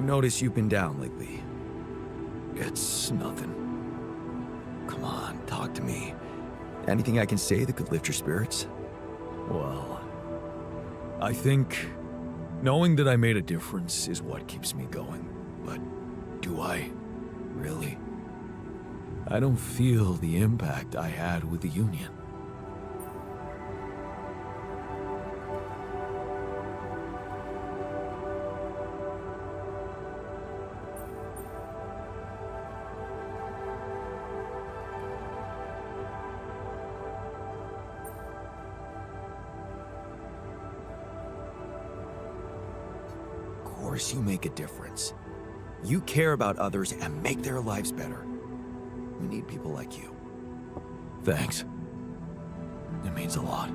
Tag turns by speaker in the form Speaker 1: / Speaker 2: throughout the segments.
Speaker 1: I've noticed you've been down lately. It's nothing. Come on, talk to me. Anything I can say that could lift your spirits?
Speaker 2: Well, I think knowing that I made a difference is what keeps me going. But do I? Really? I don't feel the impact I had with the Union.
Speaker 1: Of course you make a difference. You care about others and make their lives better. We need people like you.
Speaker 2: Thanks. It means a lot.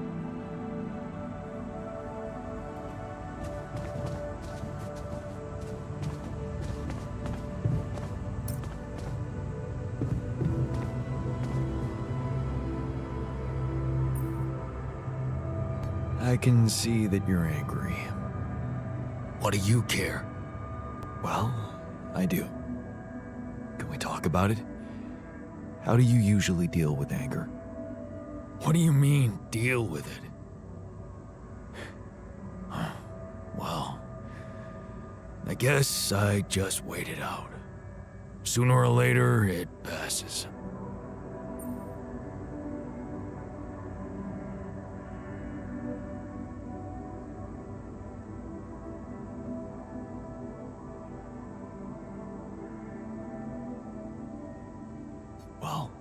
Speaker 1: I can see that you're angry.
Speaker 2: What do you care?
Speaker 1: Well, I do. Can we talk about it? How do you usually deal with anger?
Speaker 2: What do you mean, deal with it? Well, I guess I just wait it out. Sooner or later, it passes.
Speaker 1: Well,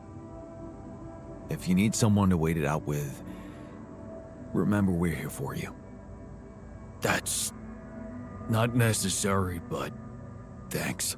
Speaker 1: if you need someone to wait it out with, remember we're here for you.
Speaker 2: That's not necessary, but thanks.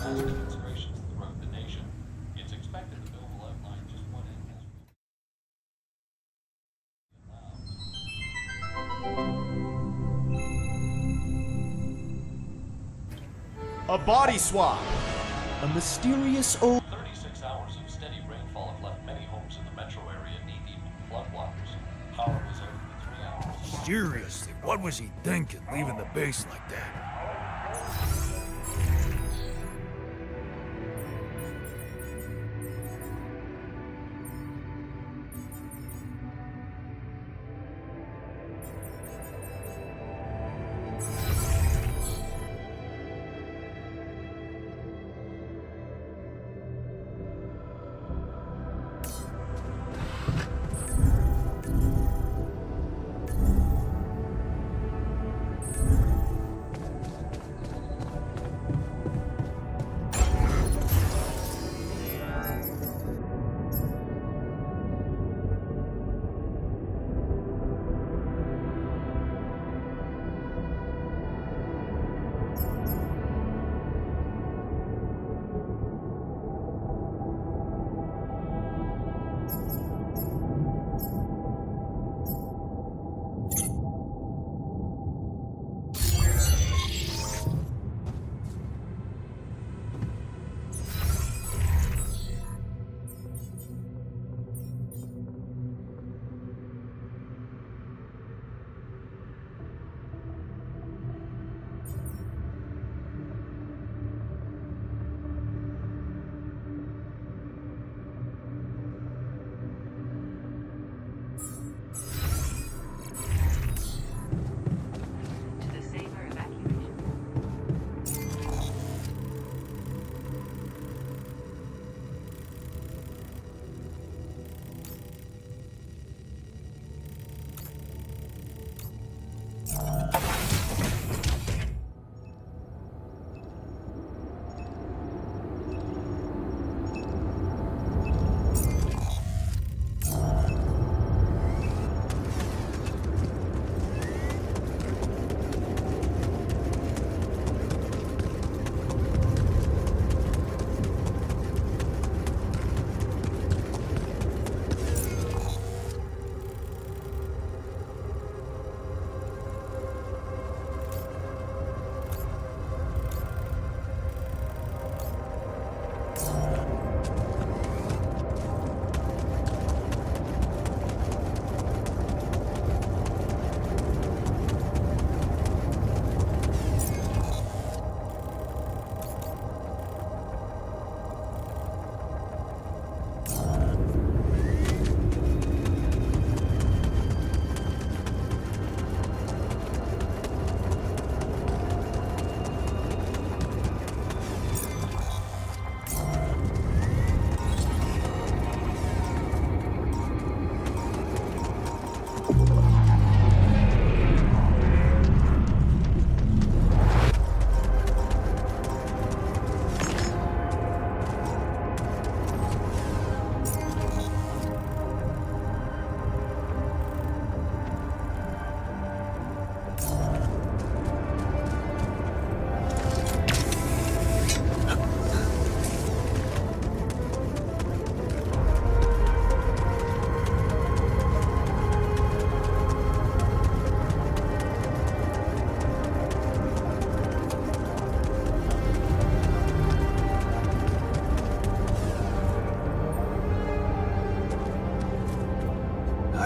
Speaker 3: Demonstrations throughout the nation. It's expected the bill will outline just what it has.
Speaker 4: A body swap. A mysterious old...
Speaker 3: 36 hours of steady rainfall have left many homes in the metro area knee-deep in floodwaters. Power was out for 3 hours.
Speaker 2: Seriously, what was he thinking, leaving the base like that?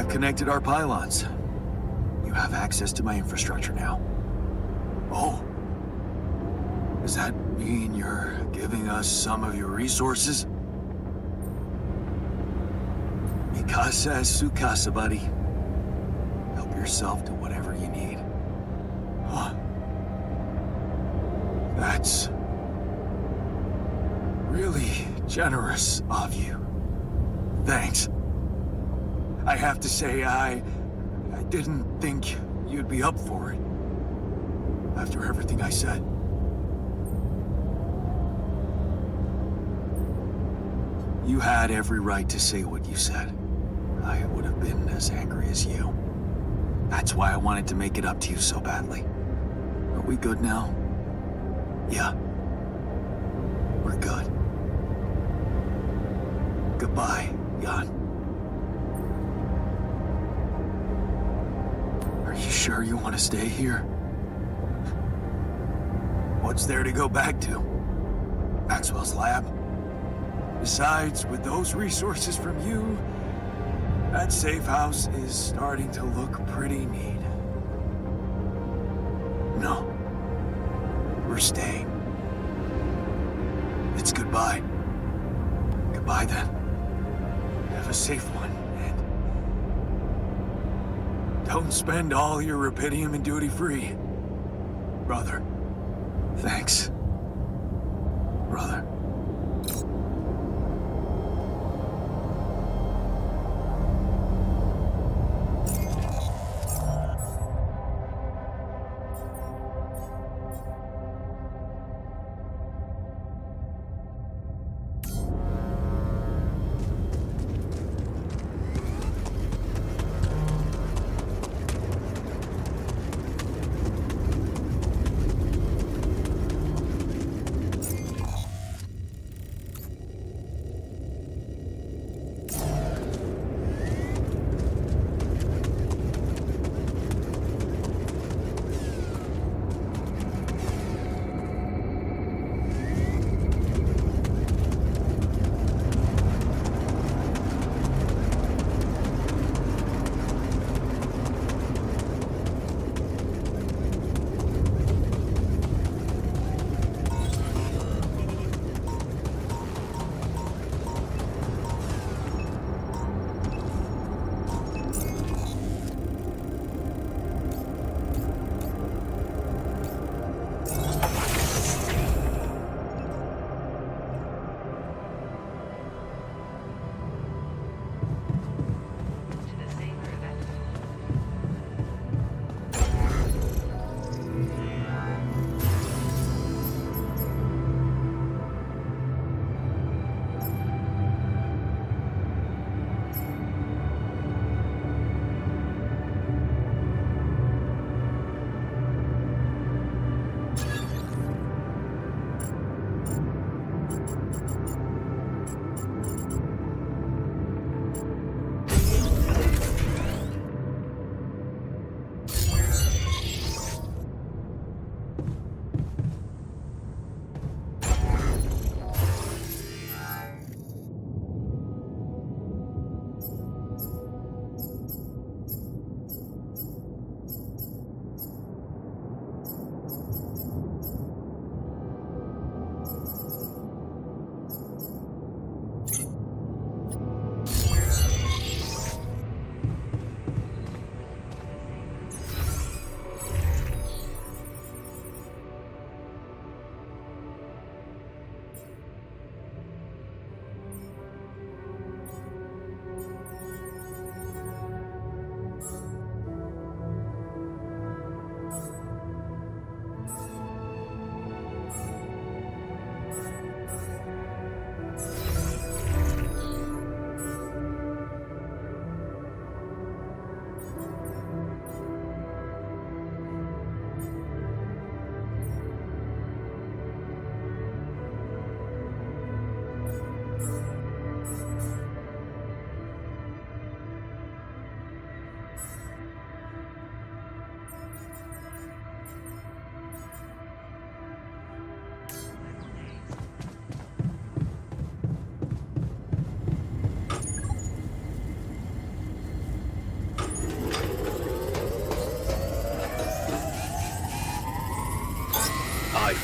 Speaker 5: I've connected our pylons. You have access to my infrastructure now. Oh. Does that mean you're giving us some of your resources? Mikasa es su casa, buddy. Help yourself to whatever you need. Huh. That's really generous of you. Thanks. I have to say, I didn't think you'd be up for it. After everything I said. You had every right to say what you said. I would have been as angry as you. That's why I wanted to make it up to you so badly. Are we good now? Yeah. We're good. Goodbye, Jan. Are you sure you want to stay here? What's there to go back to? Maxwell's lab? Besides, with those resources from you, that safe house is starting to look pretty neat. No. We're staying. It's goodbye. Goodbye then. Have a safe one, and don't spend all your rupidium in duty-free. Brother. Thanks. Brother.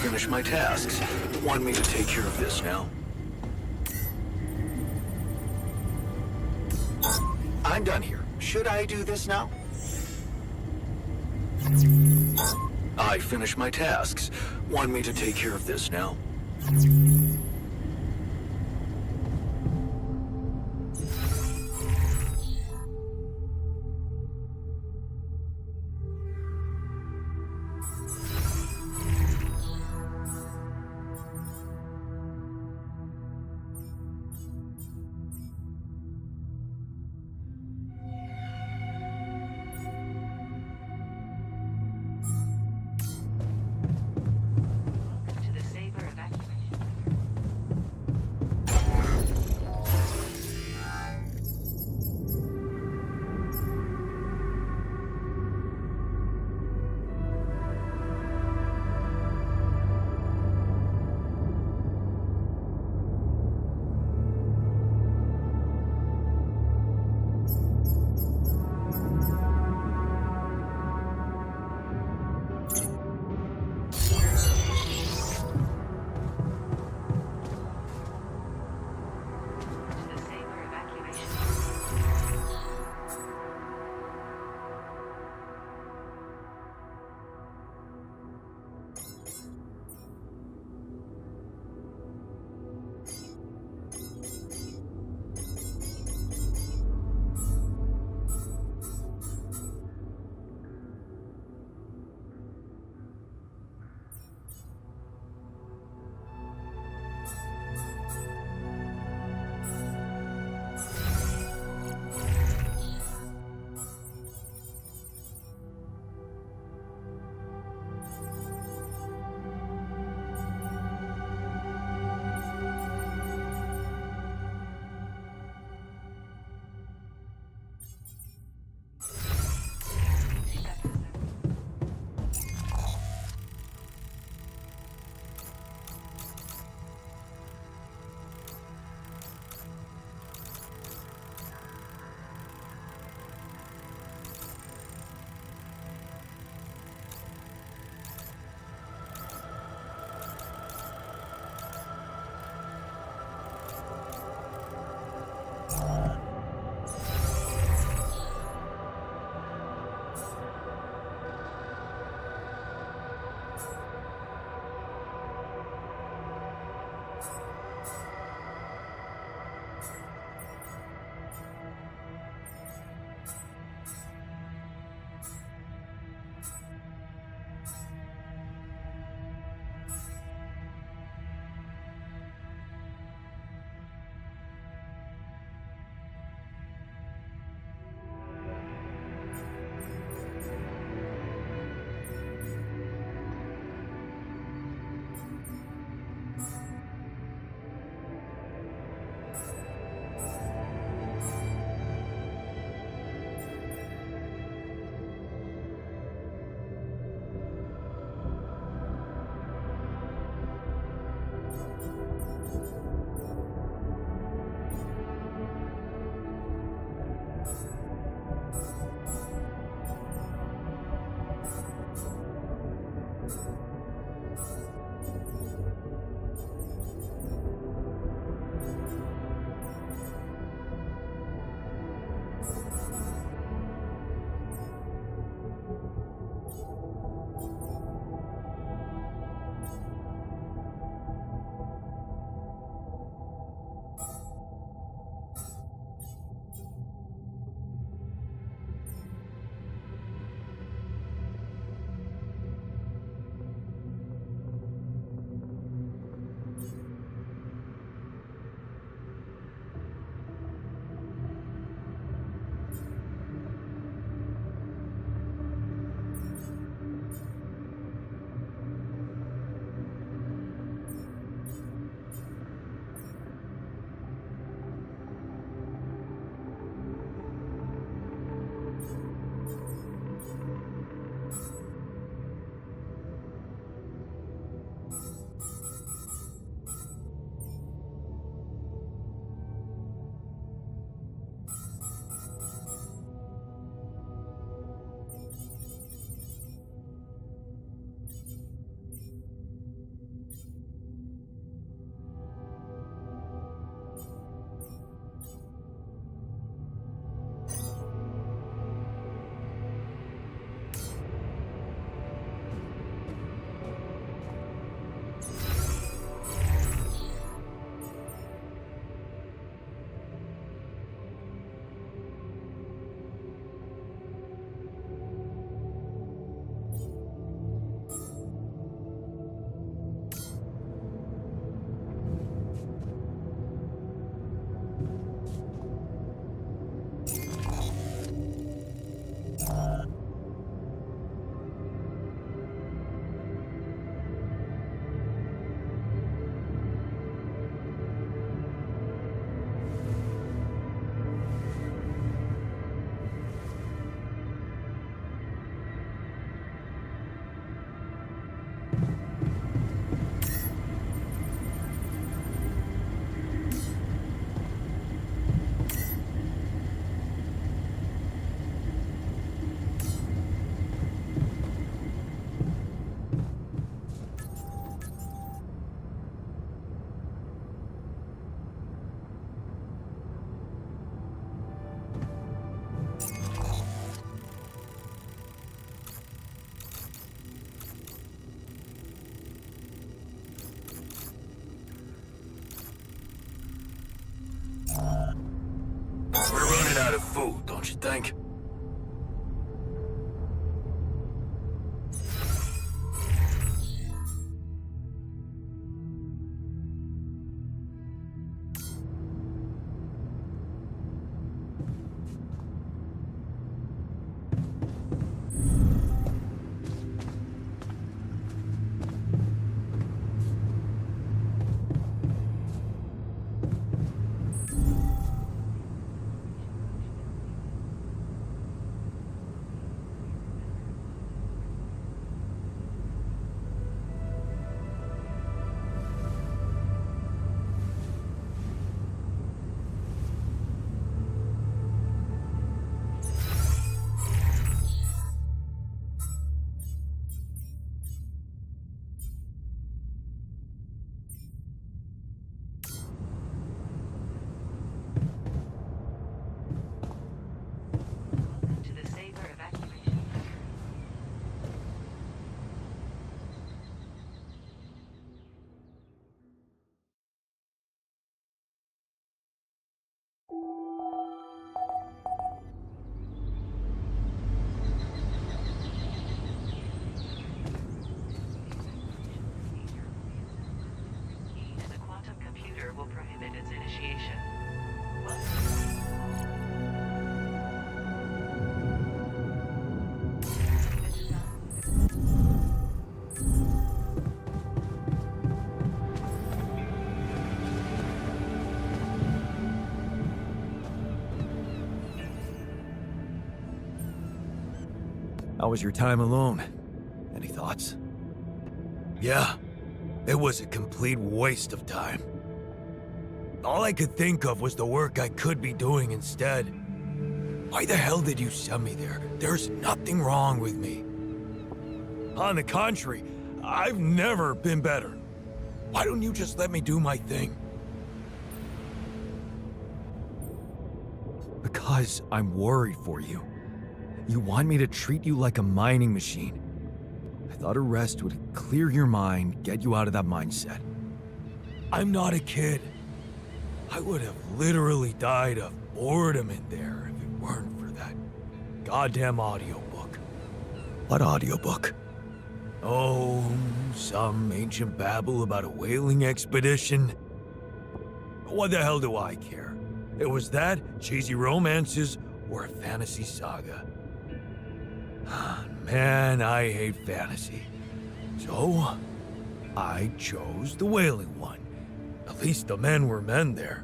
Speaker 5: finished my tasks. Want me to take care of this now? I'm done here. Should I do this now? I finished my tasks. Want me to take care of this now?
Speaker 6: To the Saber evacuation. To the Saber evacuation.
Speaker 2: out of food, don't you think?
Speaker 6: Welcome to the Saber evacuation. The quantum computer will prohibit its initiation.
Speaker 2: How was your time alone? Any thoughts? Yeah, it was a complete waste of time. All I could think of was the work I could be doing instead. Why the hell did you send me there? There's nothing wrong with me. On the contrary, I've never been better. Why don't you just let me do my thing? Because I'm worried for you. You want me to treat you like a mining machine. I thought a rest would clear your mind, get you out of that mindset. I'm not a kid. I would have literally died of boredom in there if it weren't for that goddamn audiobook. What audiobook? Oh, some ancient babble about a whaling expedition. What the hell do I care? It was that, cheesy romances, or a fantasy saga. Man, I hate fantasy. So, I chose the whaling one. At least the men were men there.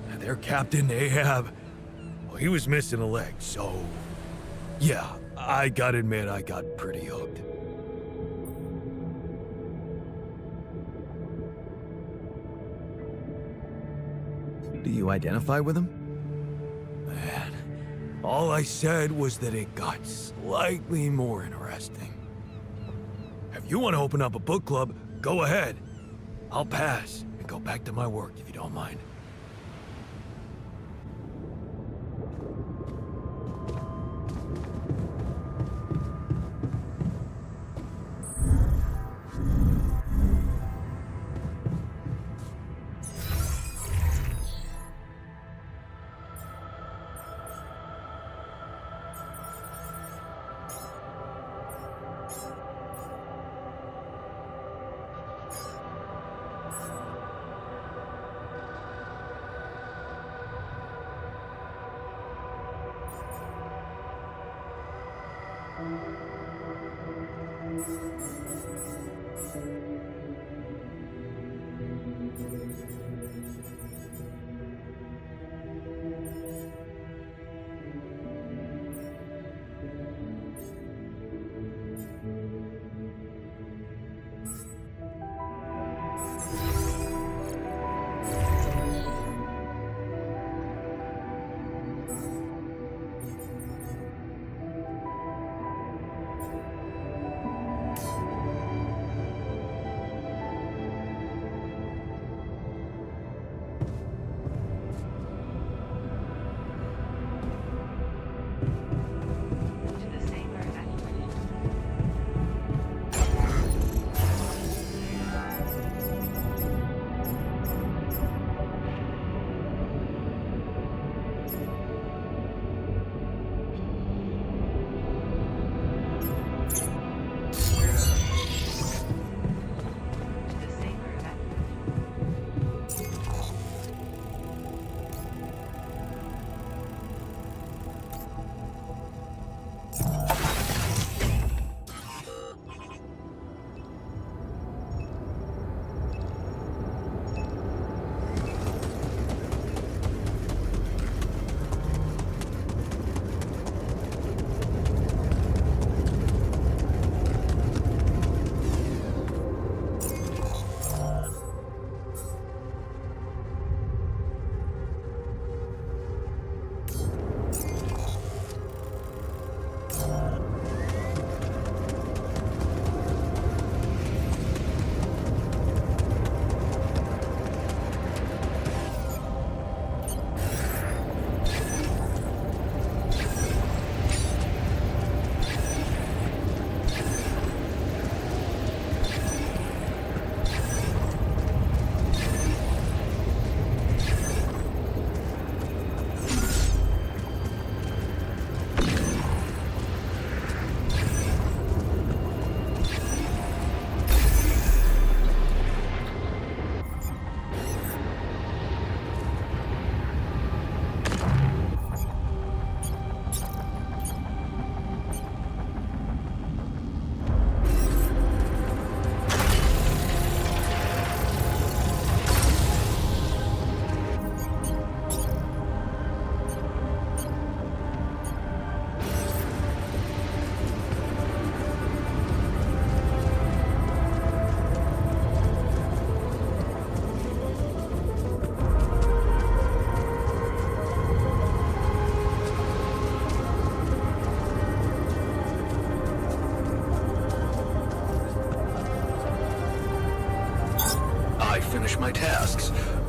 Speaker 2: And their captain, Ahab, well, he was missing a leg, so... Yeah, I gotta admit I got pretty hooked.
Speaker 1: Do you identify with him?
Speaker 2: Man, all I said was that it got slightly more interesting. If you want to open up a book club, go ahead. I'll pass and go back to my work if you don't mind.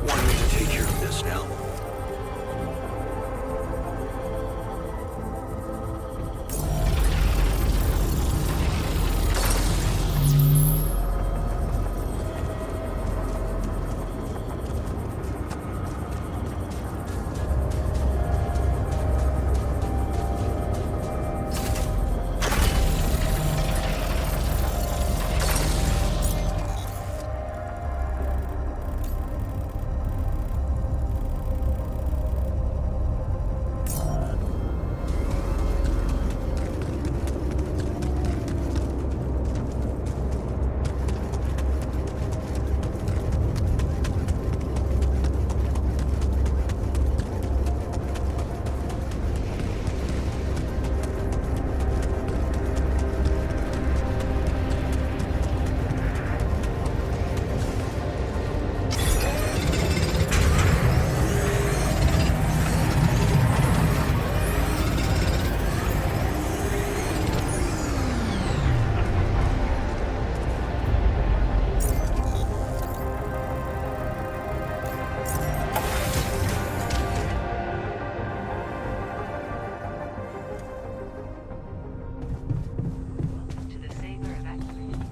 Speaker 2: Want me to take care of this now?
Speaker 6: To the Saber evacuation.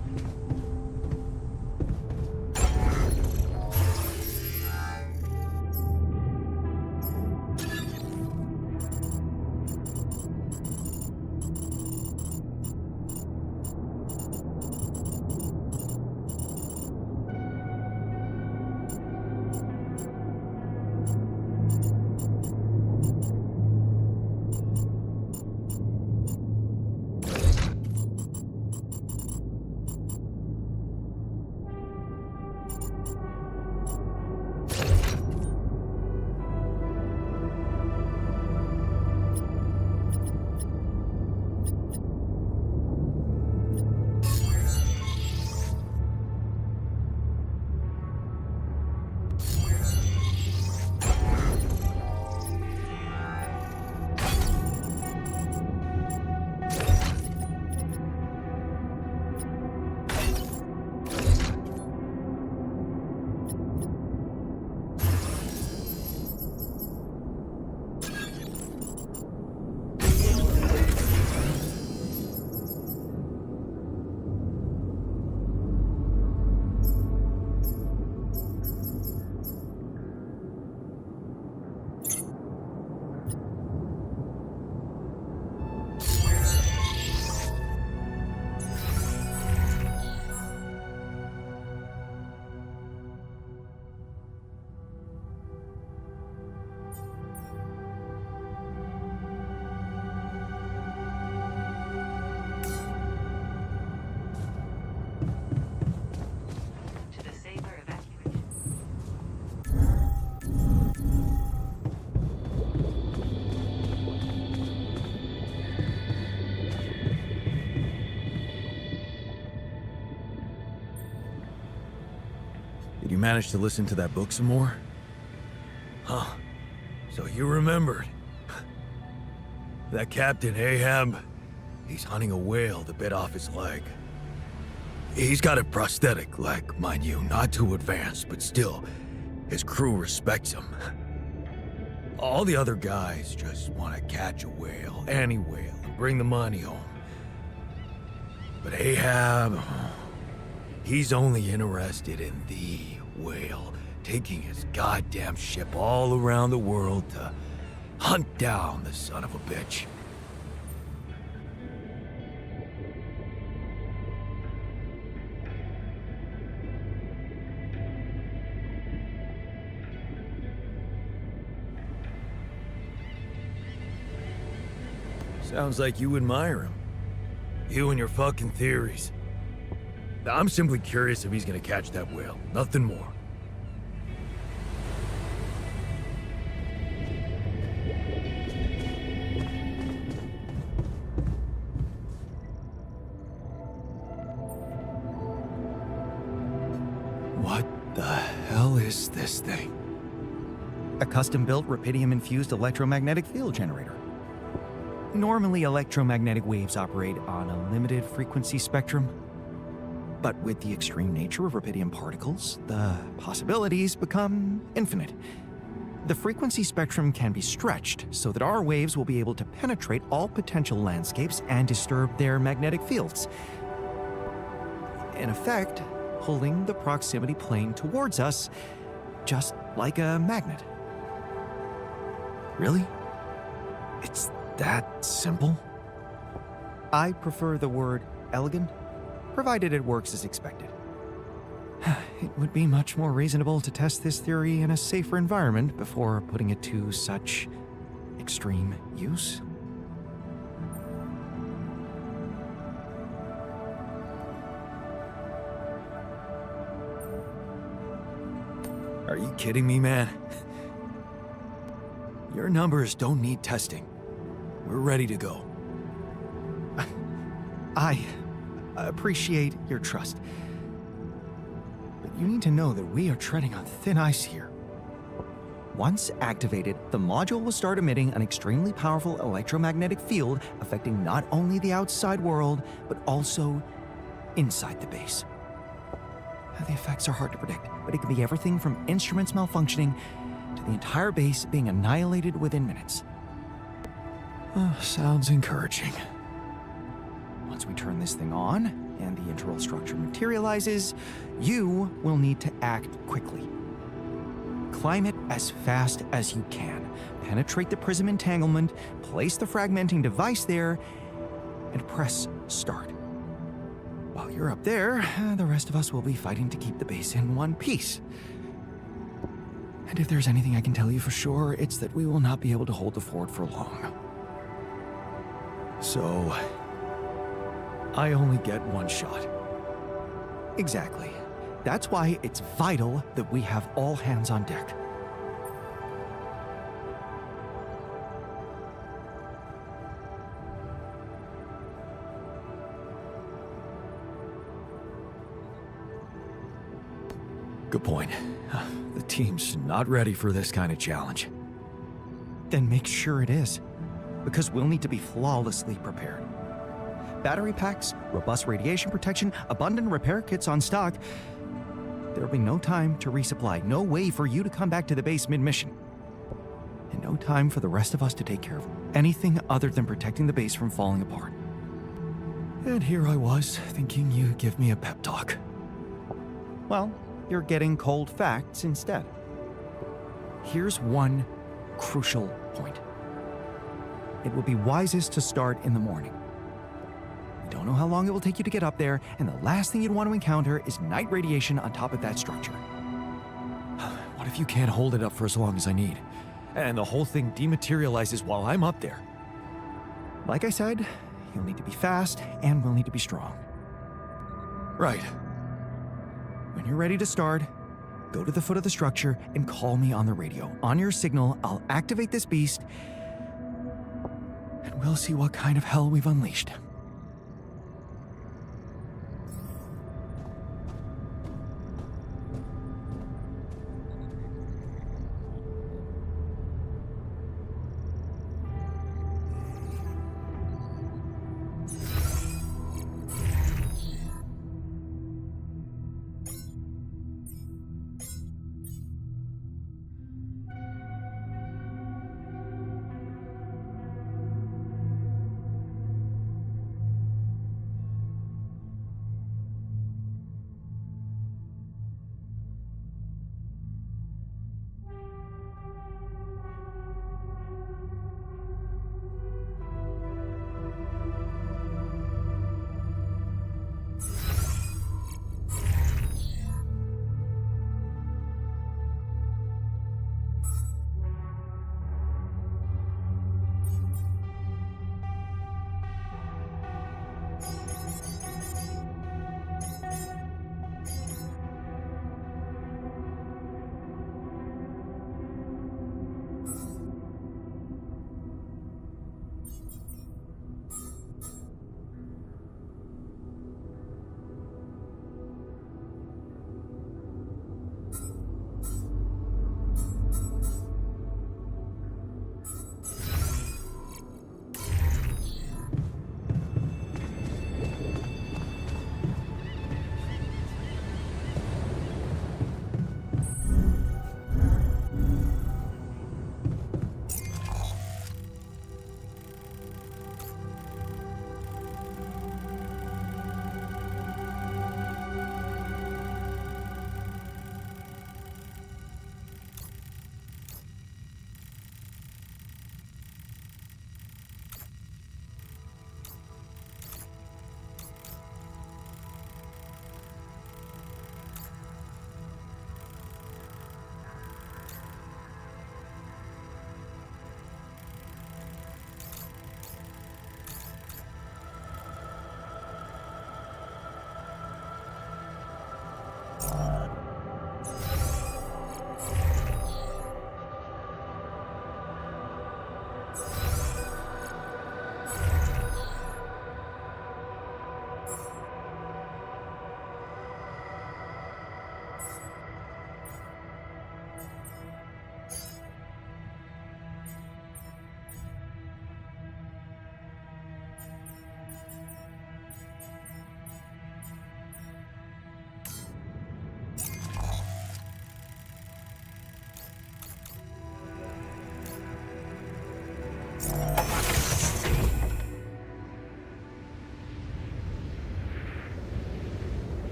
Speaker 6: To the Saber evacuation.
Speaker 2: Did you manage to listen to that book some more? Huh. So you remembered. That Captain Ahab, he's hunting a whale that bit off his leg. He's got a prosthetic leg, mind you, not too advanced, but still, his crew respects him. All the other guys just want to catch a whale, any whale, and bring the money home. But Ahab, he's only interested in the whale, taking his goddamn ship all around the world to hunt down the son of a bitch. Sounds like you admire him. You and your fucking theories. I'm simply curious if he's gonna catch that whale. Nothing more. What the hell is this thing?
Speaker 7: A custom-built rubidium-infused electromagnetic field generator. Normally, electromagnetic waves operate on a limited frequency spectrum. But with the extreme nature of rubidium particles, the possibilities become infinite. The frequency spectrum can be stretched so that our waves will be able to penetrate all potential landscapes and disturb their magnetic fields. In effect, pulling the proximity plane towards us, just like a magnet.
Speaker 2: Really? It's that simple?
Speaker 7: I prefer the word elegant, provided it works as expected. It would be much more reasonable to test this theory in a safer environment before putting it to such extreme use.
Speaker 2: Are you kidding me, man? Your numbers don't need testing. We're ready to go.
Speaker 7: I appreciate your trust. But you need to know that we are treading on thin ice here. Once activated, the module will start emitting an extremely powerful electromagnetic field affecting not only the outside world, but also inside the base. The effects are hard to predict, but it can be everything from instruments malfunctioning to the entire base being annihilated within minutes.
Speaker 2: Sounds encouraging.
Speaker 7: Once we turn this thing on, and the internal structure materializes, you will need to act quickly. Climb it as fast as you can, penetrate the prism entanglement, place the fragmenting device there, and press start. While you're up there, the rest of us will be fighting to keep the base in one piece. And if there's anything I can tell you for sure, it's that we will not be able to hold the fort for long.
Speaker 2: So, I only get one shot.
Speaker 7: Exactly. That's why it's vital that we have all hands on deck.
Speaker 2: Good point. The team's not ready for this kind of challenge.
Speaker 7: Then make sure it is, because we'll need to be flawlessly prepared. Battery packs, robust radiation protection, abundant repair kits on stock. There'll be no time to resupply, no way for you to come back to the base mid-mission. And no time for the rest of us to take care of anything other than protecting the base from falling apart.
Speaker 2: And here I was, thinking you'd give me a pep talk.
Speaker 7: Well, you're getting cold facts instead. Here's one crucial point. It will be wisest to start in the morning. We don't know how long it will take you to get up there, and the last thing you'd want to encounter is night radiation on top of that structure.
Speaker 2: What if you can't hold it up for as long as I need? And the whole thing dematerializes while I'm up there?
Speaker 7: Like I said, you'll need to be fast, and we'll need to be strong.
Speaker 2: Right.
Speaker 7: When you're ready to start, go to the foot of the structure and call me on the radio. On your signal, I'll activate this beast, and we'll see what kind of hell we've unleashed.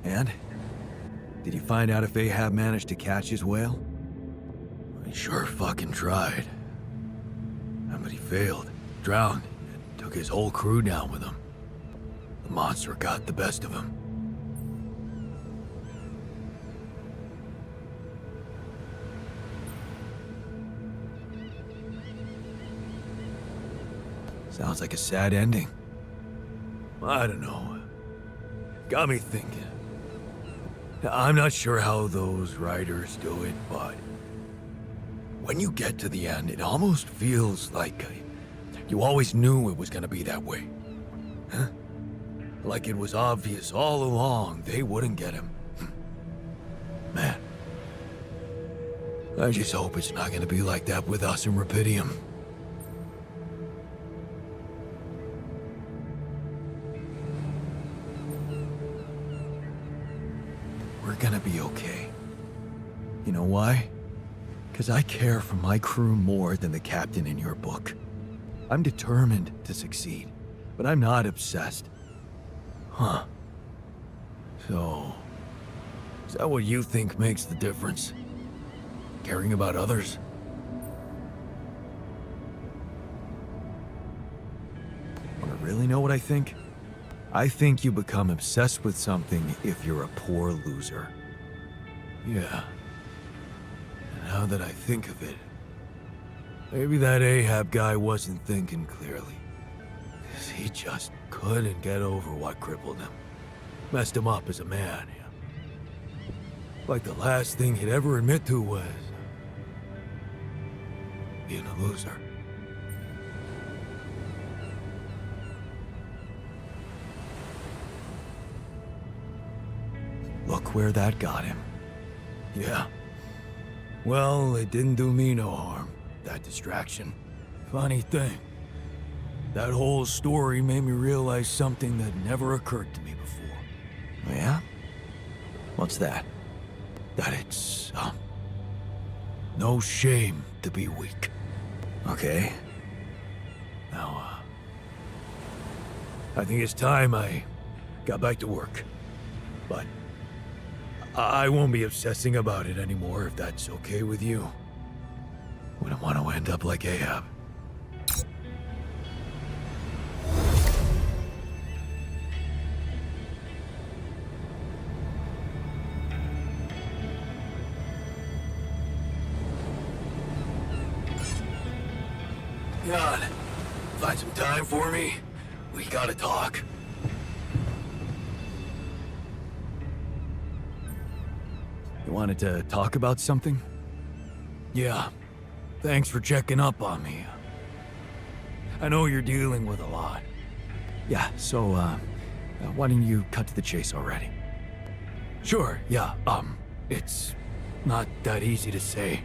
Speaker 2: And? Did you find out if Ahab managed to catch his whale? He sure fucking tried. But he failed, drowned, and took his whole crew down with him. The monster got the best of him. Sounds like a sad ending. I don't know. Got me thinking. I'm not sure how those writers do it, but when you get to the end, it almost feels like you always knew it was gonna be that way. Huh? Like it was obvious all along they wouldn't get him. Man. I just hope it's not gonna be like that with us in Rapidium. We're gonna be okay. You know why? Because I care for my crew more than the captain in your book. I'm determined to succeed, but I'm not obsessed. Huh. So, is that what you think makes the difference? Caring about others? Want to really know what I think? I think you become obsessed with something if you're a poor loser. Yeah. Now that I think of it, maybe that Ahab guy wasn't thinking clearly. He just couldn't get over what crippled him. Messed him up as a man, yeah. Like the last thing he'd ever admit to was being a loser. Look where that got him. Yeah. Well, it didn't do me no harm, that distraction. Funny thing, that whole story made me realize something that never occurred to me before. Oh yeah? What's that? That it's, no shame to be weak. Okay. Now, I think it's time I got back to work. But I won't be obsessing about it anymore if that's okay with you. Wouldn't want to end up like Ahab. Jan, find some time for me? We gotta talk. You wanted to talk about something? Yeah. Thanks for checking up on me. I know you're dealing with a lot. Yeah, so, why don't you cut to the chase already? Sure, yeah, it's not that easy to say.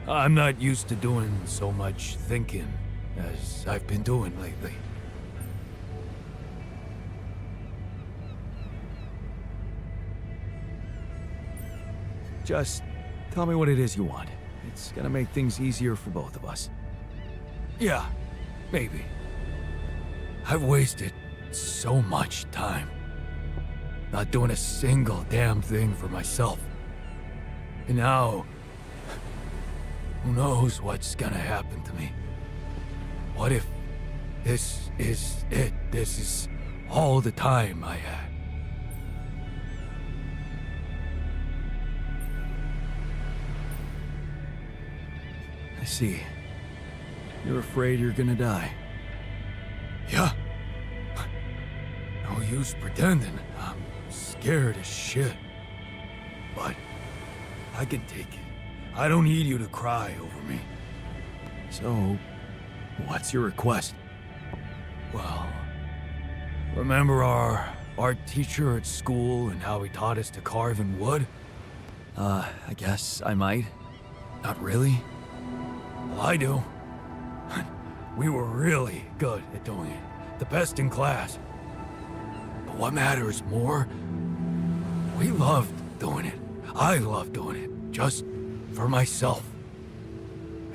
Speaker 2: I'm not used to doing so much thinking as I've been doing lately. Just tell me what it is you want. It's gonna make things easier for both of us. Yeah, maybe. I've wasted so much time. Not doing a single damn thing for myself. And now, who knows what's gonna happen to me? What if this is it? This is all the time I had. I see. You're afraid you're gonna die. Yeah. No use pretending. I'm scared as shit. But I can take it. I don't need you to cry over me. So, what's your request? Well, remember our art teacher at school and how he taught us to carve in wood? I guess I might. Not really? Well, I do. We were really good at doing it. The best in class. But what matters more, we loved doing it. I loved doing it. Just for myself.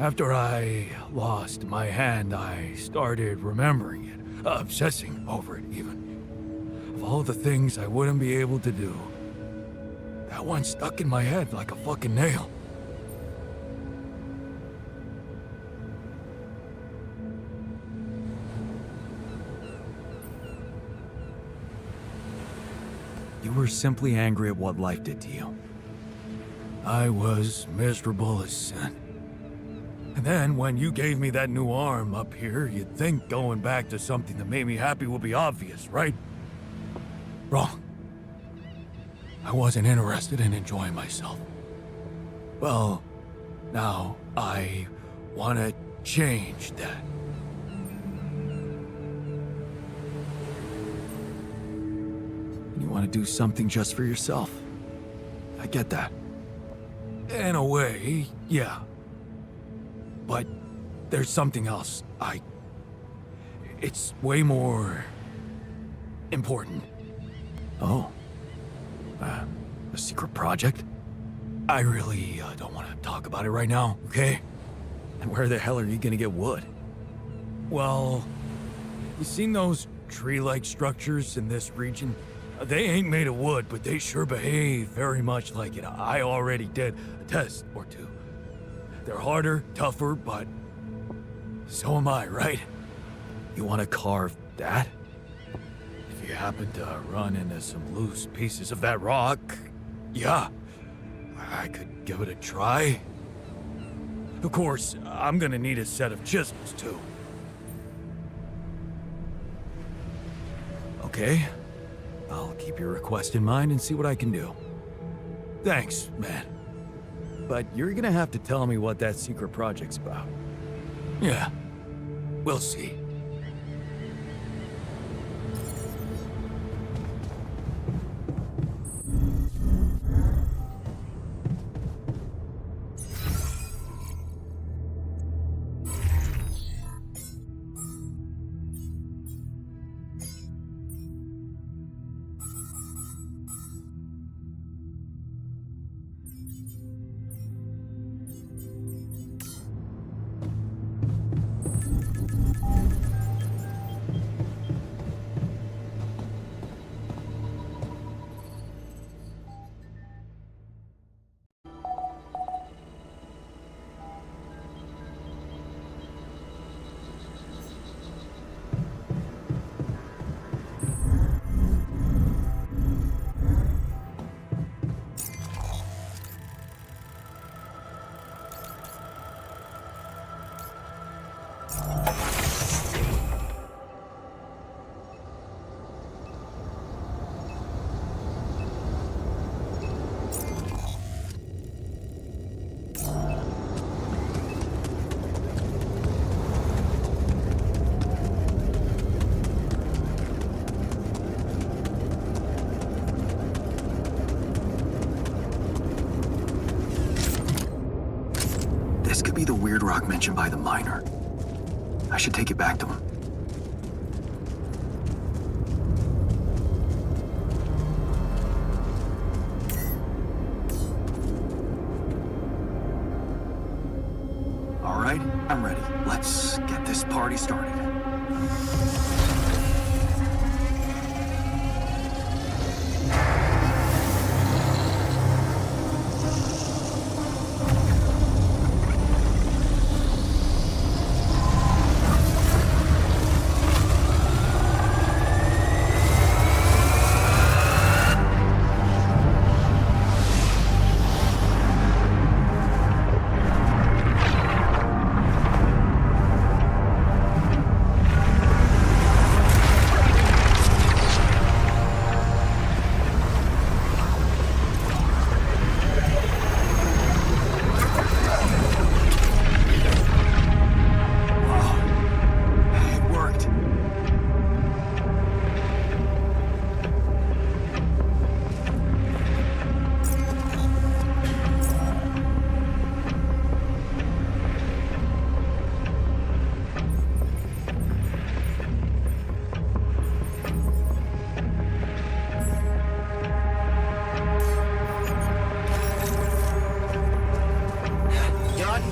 Speaker 2: After I lost my hand, I started remembering it, obsessing over it even. Of all the things I wouldn't be able to do, that one stuck in my head like a fucking nail. You were simply angry at what life did to you. I was miserable as sin. And then when you gave me that new arm up here, you'd think going back to something that made me happy would be obvious, right? Wrong. I wasn't interested in enjoying myself. Well, now I want to change that. You want to do something just for yourself. I get that. In a way, yeah. But there's something else. It's way more important. Oh. A secret project? I really don't want to talk about it right now, okay?
Speaker 1: And where the hell are you gonna get wood?
Speaker 2: Well, you seen those tree-like structures in this region? They ain't made of wood, but they sure behave very much like it. I already did a test or two. They're harder, tougher, but so am I, right?
Speaker 1: You wanna carve that?
Speaker 2: If you happen to run into some loose pieces of that rock, yeah, I could give it a try. Of course, I'm gonna need a set of chisels, too.
Speaker 1: Okay. I'll keep your request in mind and see what I can do.
Speaker 2: Thanks, man.
Speaker 1: But you're gonna have to tell me what that secret project's about.
Speaker 2: Yeah, we'll see.
Speaker 5: This could be the weird rock mentioned by the miner. I should take it back to him. All right, I'm ready. Let's get this party started.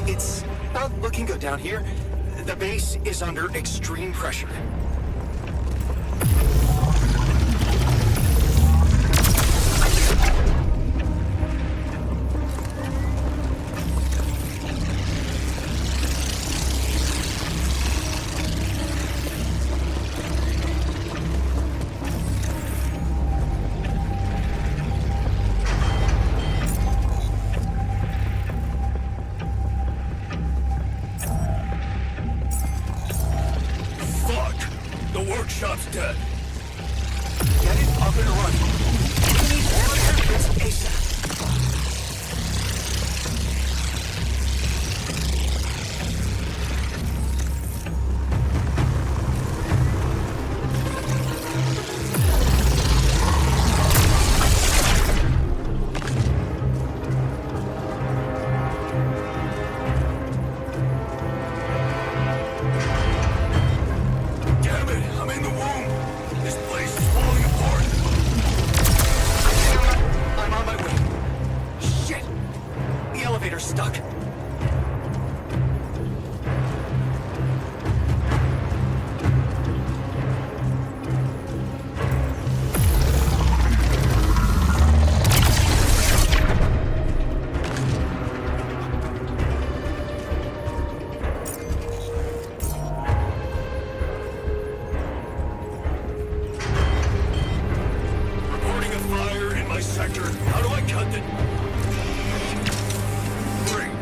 Speaker 7: It's not looking good down here. The base is under extreme pressure.
Speaker 2: shop's dead.
Speaker 4: Get it up and running. We need more evidence ASAP.
Speaker 2: Damn it, I'm in the womb. This place is falling apart.
Speaker 4: I'm on my way. Shit! The elevator's stuck.
Speaker 2: Reporting a fire in my sector. How do I cut it? Great.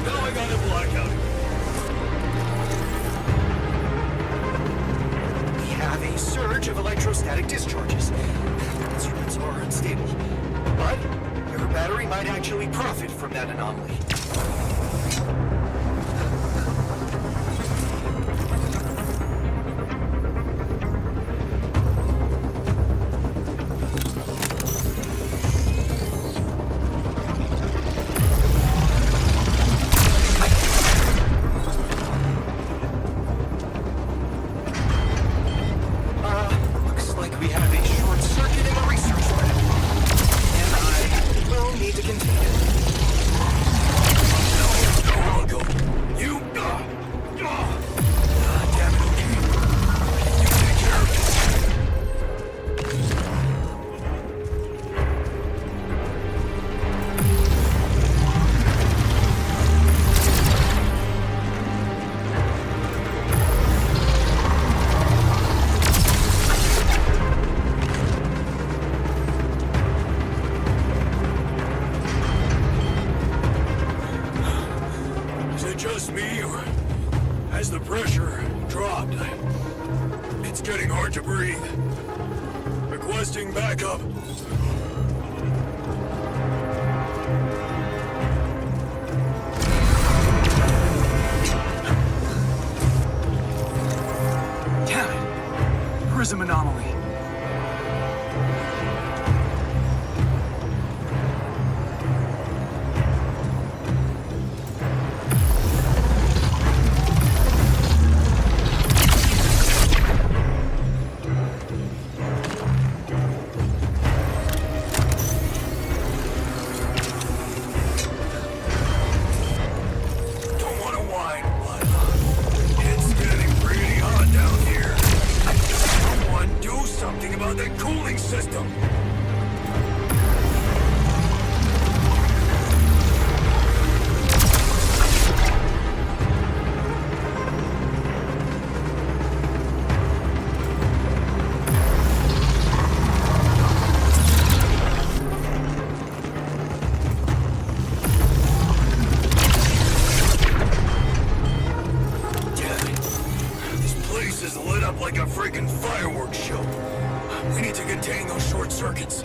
Speaker 2: Now I got a blackout.
Speaker 4: We have a surge of electrostatic discharges. Instruments are unstable. But your battery might actually profit from that anomaly. Looks like we have a short circuit in the research lab. And I will need to contain it.
Speaker 2: No, I'll go. You, damn it, okay. You take care of it. Is it just me, or has the pressure dropped? It's getting hard to breathe. Requesting backup.
Speaker 5: Damn it! Prism anomaly.
Speaker 2: Don't want to whine, but it's getting pretty hot down here. Someone do something about that cooling system. Damn it. This place is lit up like a freaking fireworks show. We need to contain those short circuits.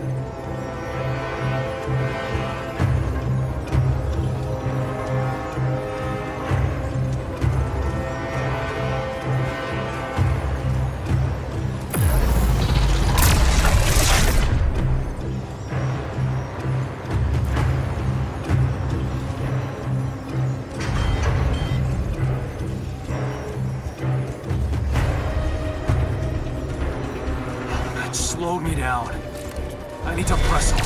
Speaker 5: That slowed me down. I need to press on.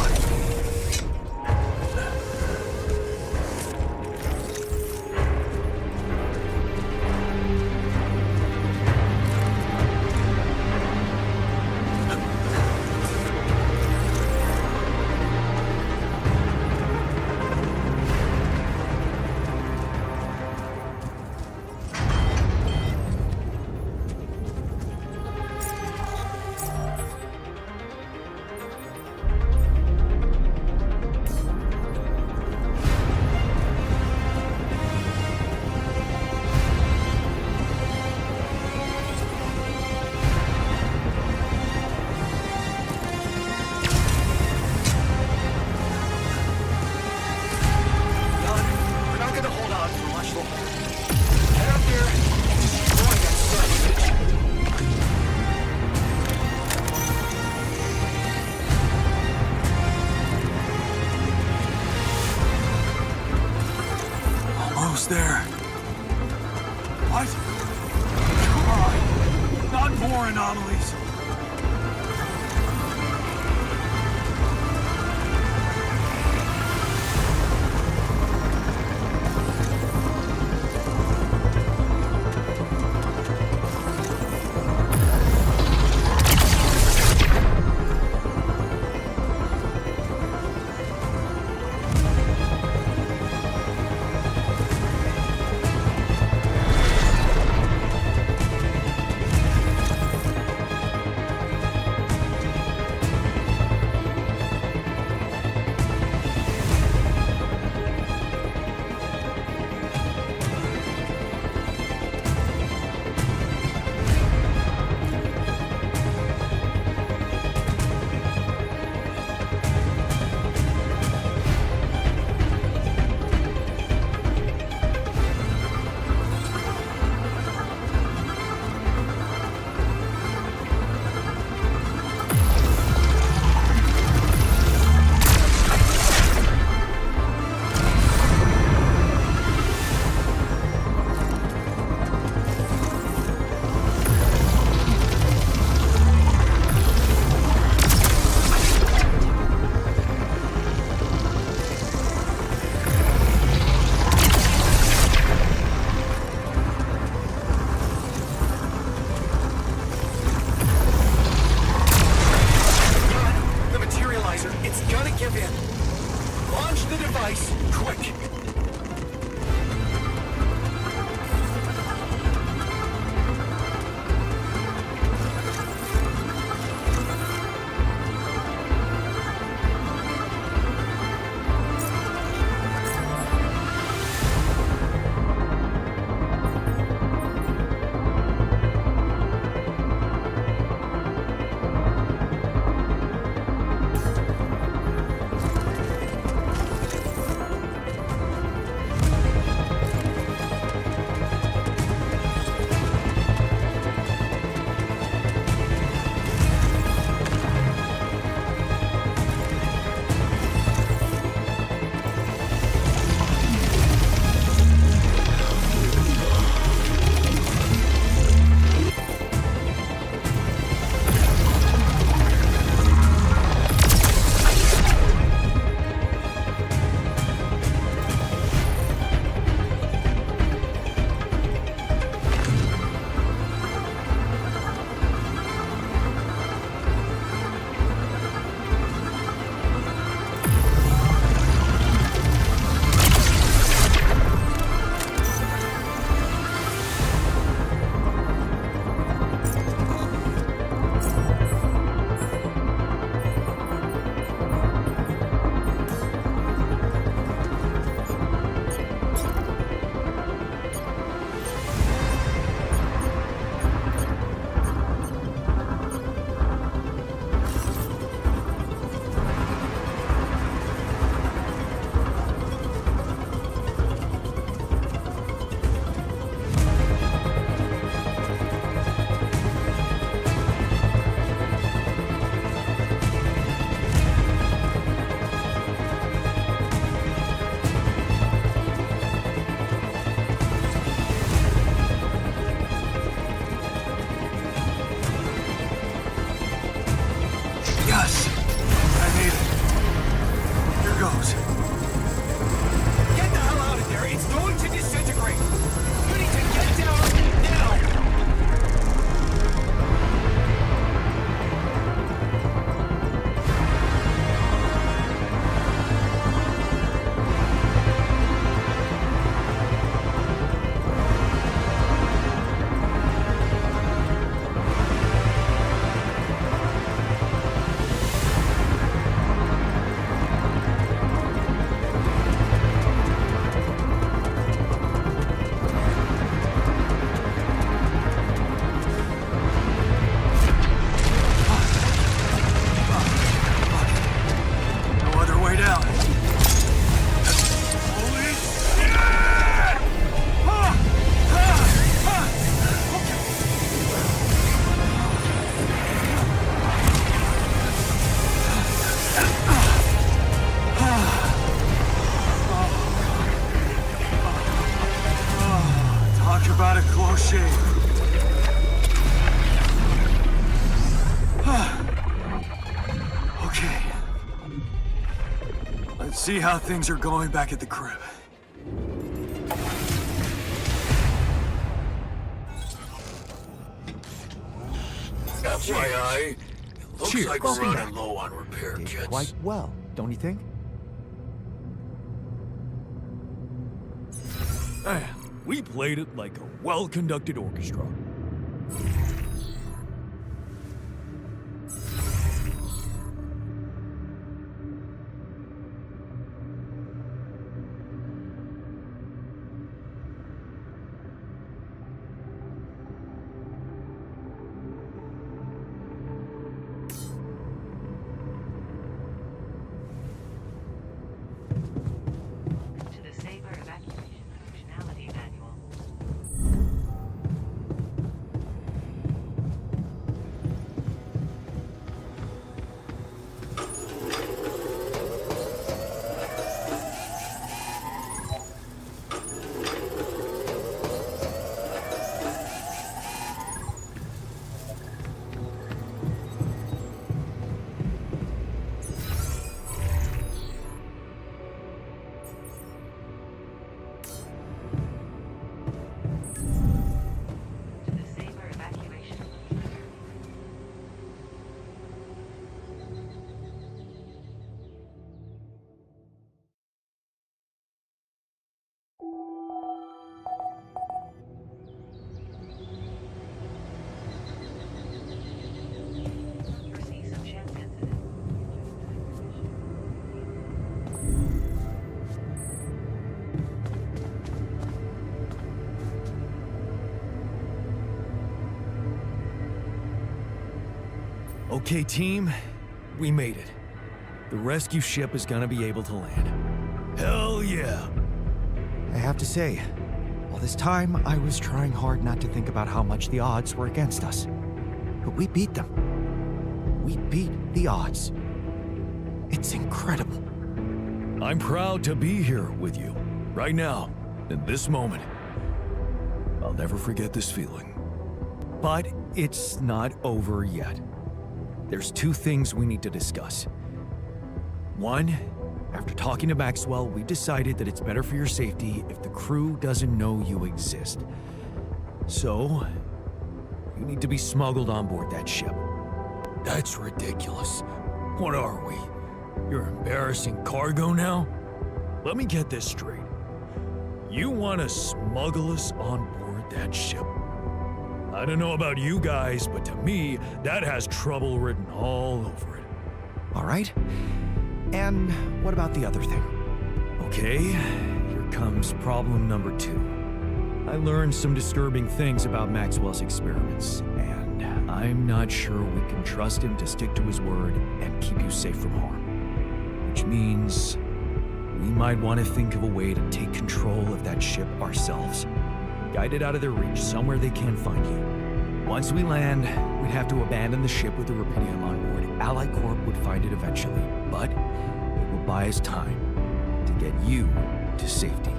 Speaker 5: anomalies. see how things are going back at the crib.
Speaker 2: FYI, looks
Speaker 7: Cheers.
Speaker 2: like
Speaker 7: Welcome
Speaker 2: we're
Speaker 7: back.
Speaker 2: running low on repair
Speaker 7: Did
Speaker 2: kits.
Speaker 7: quite well, don't you think?
Speaker 2: We played it like a well-conducted orchestra.
Speaker 6: To the Saber Evacuation Functionality Manual. To the Saber Evacuation Functionality. Foresee some chance incident.
Speaker 2: Okay, team, we made it. The rescue ship is gonna be able to land. Hell yeah!
Speaker 7: I have to say, all this time I was trying hard not to think about how much the odds were against us. But we beat them. We beat the odds. It's incredible.
Speaker 2: I'm proud to be here with you, right now, in this moment. I'll never forget this feeling.
Speaker 7: But it's not over yet. There's two things we need to discuss. One, after talking to Maxwell, we decided that it's better for your safety if the crew doesn't know you exist. So, you need to be smuggled on board that ship.
Speaker 2: That's ridiculous. What are we? You're embarrassing cargo now? Let me get this straight. You want to smuggle us on board that ship? I don't know about you guys, but to me, that has trouble written all over it.
Speaker 7: All right? And what about the other thing?
Speaker 2: Okay, here comes problem number 2. I learned some disturbing things about Maxwell's experiments, and I'm not sure we can trust him to stick to his word and keep you safe from harm. Which means we might want to think of a way to take control of that ship ourselves. Guide it out of their reach, somewhere they can't find you. Once we land, we'd have to abandon the ship with the Rapidium on board. Allied Corp would find it eventually, but it will buy us time to get you to safety.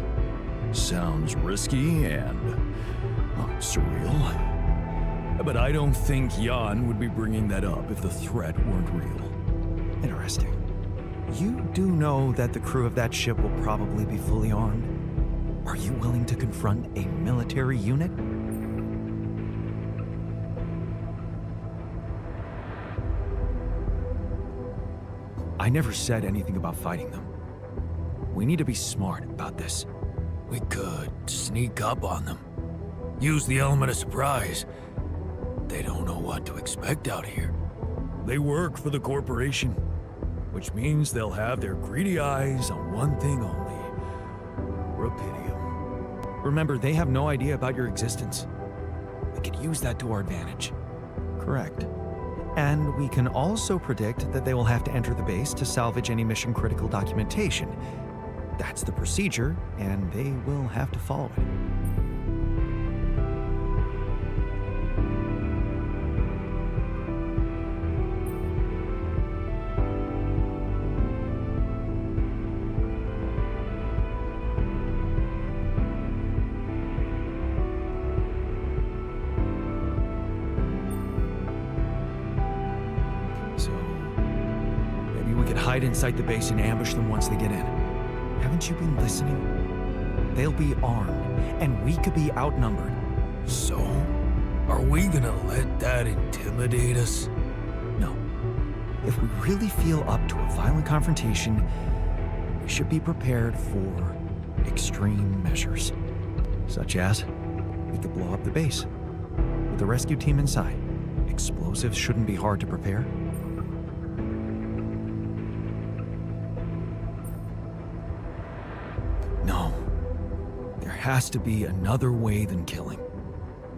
Speaker 2: Sounds risky and surreal. But I don't think Jan would be bringing that up if the threat weren't real.
Speaker 7: Interesting. You do know that the crew of that ship will probably be fully armed? Are you willing to confront a military unit? I never said anything about fighting them. We need to be smart about this.
Speaker 2: We could sneak up on them. Use the element of surprise. They don't know what to expect out here. They work for the corporation, which means they'll have their greedy eyes on one thing only. Rapidium.
Speaker 7: Remember, they have no idea about your existence. We could use that to our advantage. Correct. And we can also predict that they will have to enter the base to salvage any mission-critical documentation. That's the procedure, and they will have to follow it. So, maybe we could hide inside the base and ambush them once they get in. Haven't you been listening? They'll be armed, and we could be outnumbered.
Speaker 2: So, are we gonna let that intimidate us?
Speaker 7: No. If we really feel up to a violent confrontation, we should be prepared for extreme measures. Such as, we could blow up the base with the rescue team inside. Explosives shouldn't be hard to prepare. No. There has to be another way than killing.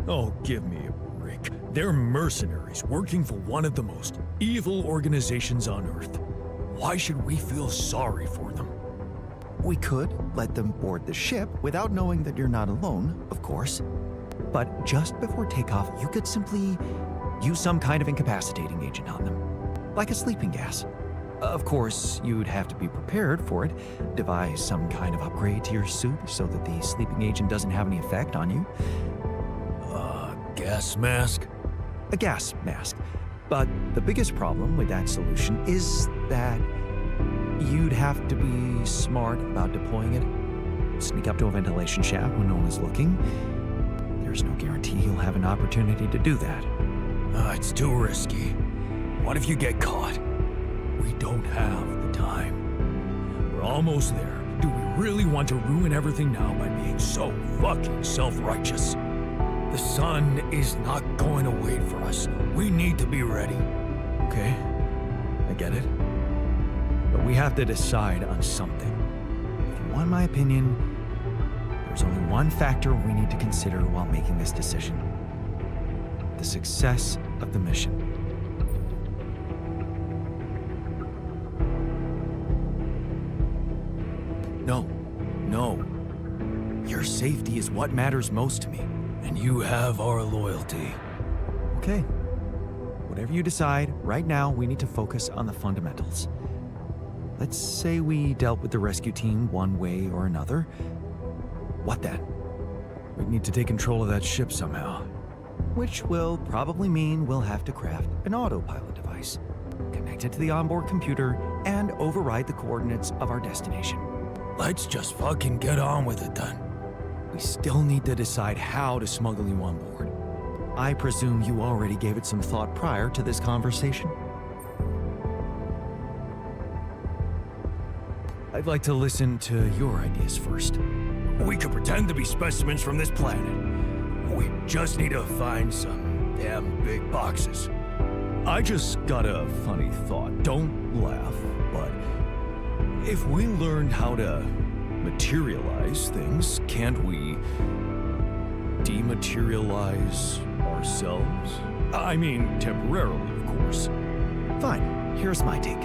Speaker 2: Oh, give me a break. They're mercenaries working for one of the most evil organizations on Earth. Why should we feel sorry for them?
Speaker 7: We could let them board the ship without knowing that you're not alone, of course. But just before takeoff, you could simply use some kind of incapacitating agent on them, like a sleeping gas. Of course, you'd have to be prepared for it, devise some kind of upgrade to your suit so that the sleeping agent doesn't have any effect on you.
Speaker 2: Gas mask?
Speaker 7: A gas mask. But the biggest problem with that solution is that you'd have to be smart about deploying it. Sneak up to a ventilation shaft when no one is looking. There's no guarantee you'll have an opportunity to do that.
Speaker 2: It's too risky. What if you get caught? We don't have the time. We're almost there. Do we really want to ruin everything now by being so fucking self-righteous? The sun is not going to wait for us. We need to be ready.
Speaker 7: Okay, I get it. But we have to decide on something. If you want my opinion, there's only one factor we need to consider while making this decision. The success of the mission. No. Your safety is what matters most to me.
Speaker 2: And you have our loyalty.
Speaker 7: Okay. Whatever you decide, right now we need to focus on the fundamentals. Let's say we dealt with the rescue team one way or another. What then?
Speaker 2: We need to take control of that ship somehow.
Speaker 7: Which will probably mean we'll have to craft an autopilot device, connect it to the onboard computer, and override the coordinates of our destination.
Speaker 2: Let's just fucking get on with it then.
Speaker 7: We still need to decide how to smuggle you on board. I presume you already gave it some thought prior to this conversation?
Speaker 2: I'd like to listen to your ideas first. We could pretend to be specimens from this planet. We just need to find some damn big boxes. I just got a funny thought. Don't laugh, but if we learned how to materialize things, can't we dematerialize ourselves? I mean, temporarily, of course.
Speaker 7: Fine, here's my take.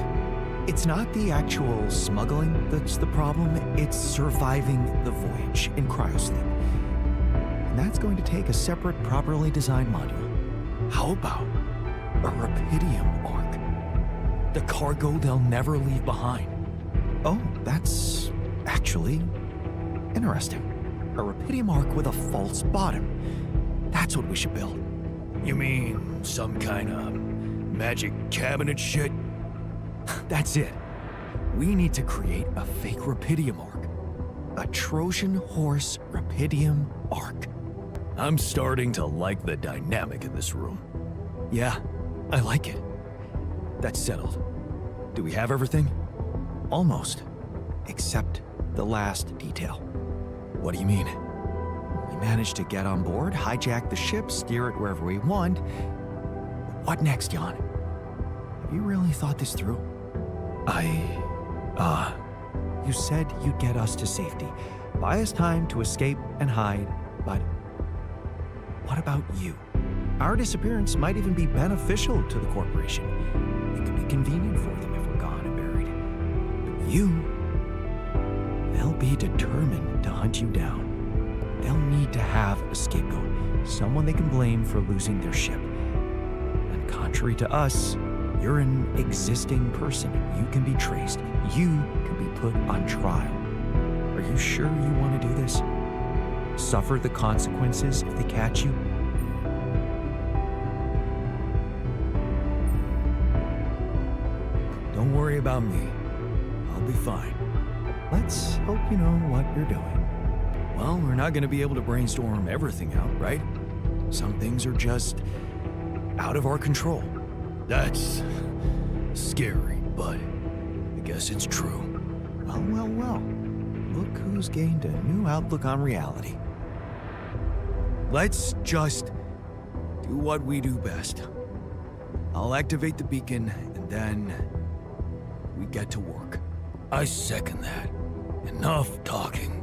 Speaker 7: It's not the actual smuggling that's the problem, it's surviving the voyage in cryosleep. And that's going to take a separate, properly designed module. How about a Rapidium arc? The cargo they'll never leave behind. Oh, that's actually interesting. A Rapidium arc with a false bottom. That's what we should build.
Speaker 2: You mean some kind of magic cabinet shit?
Speaker 7: That's it. We need to create a fake Rapidium arc. A Trojan horse Rapidium arc.
Speaker 2: I'm starting to like the dynamic in this room.
Speaker 7: Yeah, I like it.
Speaker 2: That's settled. Do we have everything?
Speaker 7: Almost. Except the last detail.
Speaker 2: What do you mean?
Speaker 7: We managed to get on board, hijack the ship, steer it wherever we want. What next, Jan? Have you really thought this through? You said you'd get us to safety, buy us time to escape and hide, but what about you? Our disappearance might even be beneficial to the corporation. It could be convenient for them if we're gone and buried. But you, they'll be determined to hunt you down. They'll need to have a scapegoat, someone they can blame for losing their ship. And contrary to us, you're an existing person. You can be traced. You can be put on trial. Are you sure you want to do this? Suffer the consequences if they catch you?
Speaker 2: Don't worry about me. I'll be fine.
Speaker 7: let's hope you know what you're doing.
Speaker 2: Well, we're not gonna be able to brainstorm everything out, right? Some things are just out of our control. That's scary, but I guess it's true.
Speaker 7: Well, well, well. Look who's gained a new outlook on reality.
Speaker 2: Let's just do what we do best. I'll activate the beacon, and then we get to work. I second that. Enough talking.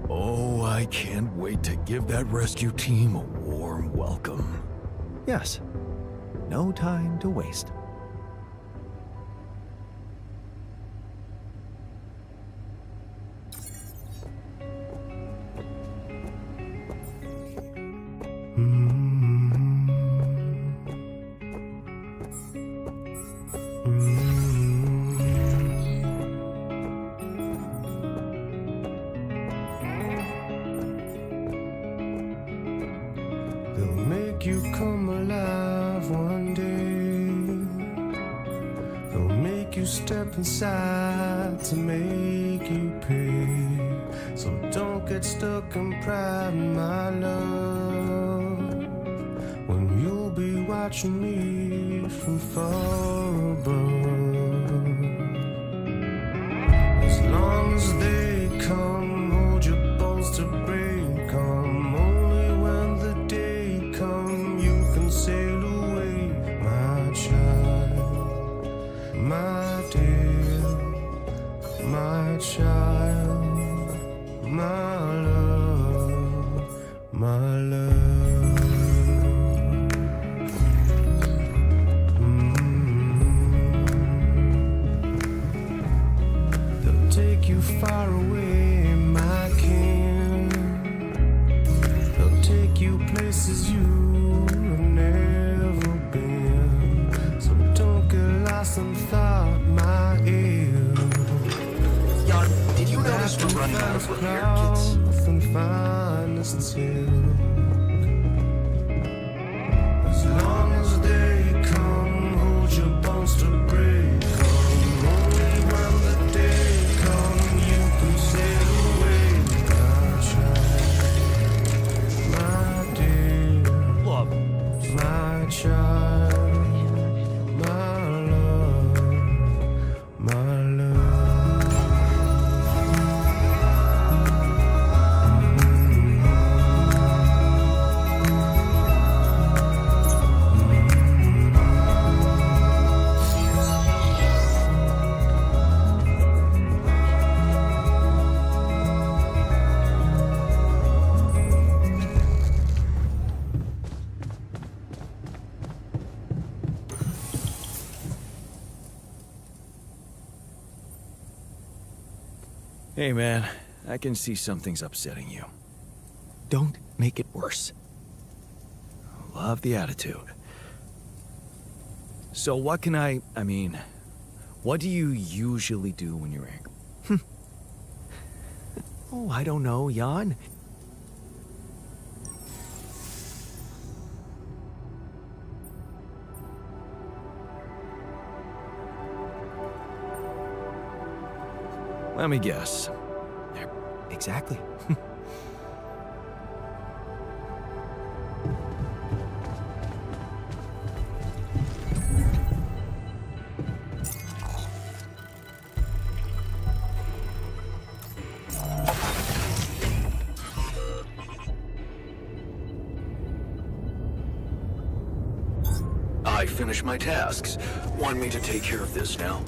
Speaker 2: Oh, I can't wait to give that rescue team a warm welcome.
Speaker 7: Yes, no time to waste.
Speaker 8: They'll make you come alive one day. They'll make you step inside to make you pay. So don't get stuck in pride, my love, when you'll be watching me from far above. As long as they come, hold your bones to break 'em. Only when the day come you can sail away, my child, my dear, my child, my love, my love. They'll take you far away, my king. They'll take you places you have never been. So don't get lost in thought, my ear.
Speaker 4: Jan, did you notice we're running out of repair kits?
Speaker 8: And finest silk. As long as they come, hold your bones to break 'em. Only when the day come, you can sail away, my child, my dear,
Speaker 2: Love.
Speaker 8: my child, my love, my love.
Speaker 2: Hey, man, I can see something's upsetting you.
Speaker 7: Don't make it worse.
Speaker 2: Love the attitude. So what can what do you usually do when you're angry?
Speaker 7: Oh, I don't know, Jan.
Speaker 2: Let me guess.
Speaker 7: Exactly.
Speaker 1: I finished my tasks. Want me to take care of this now?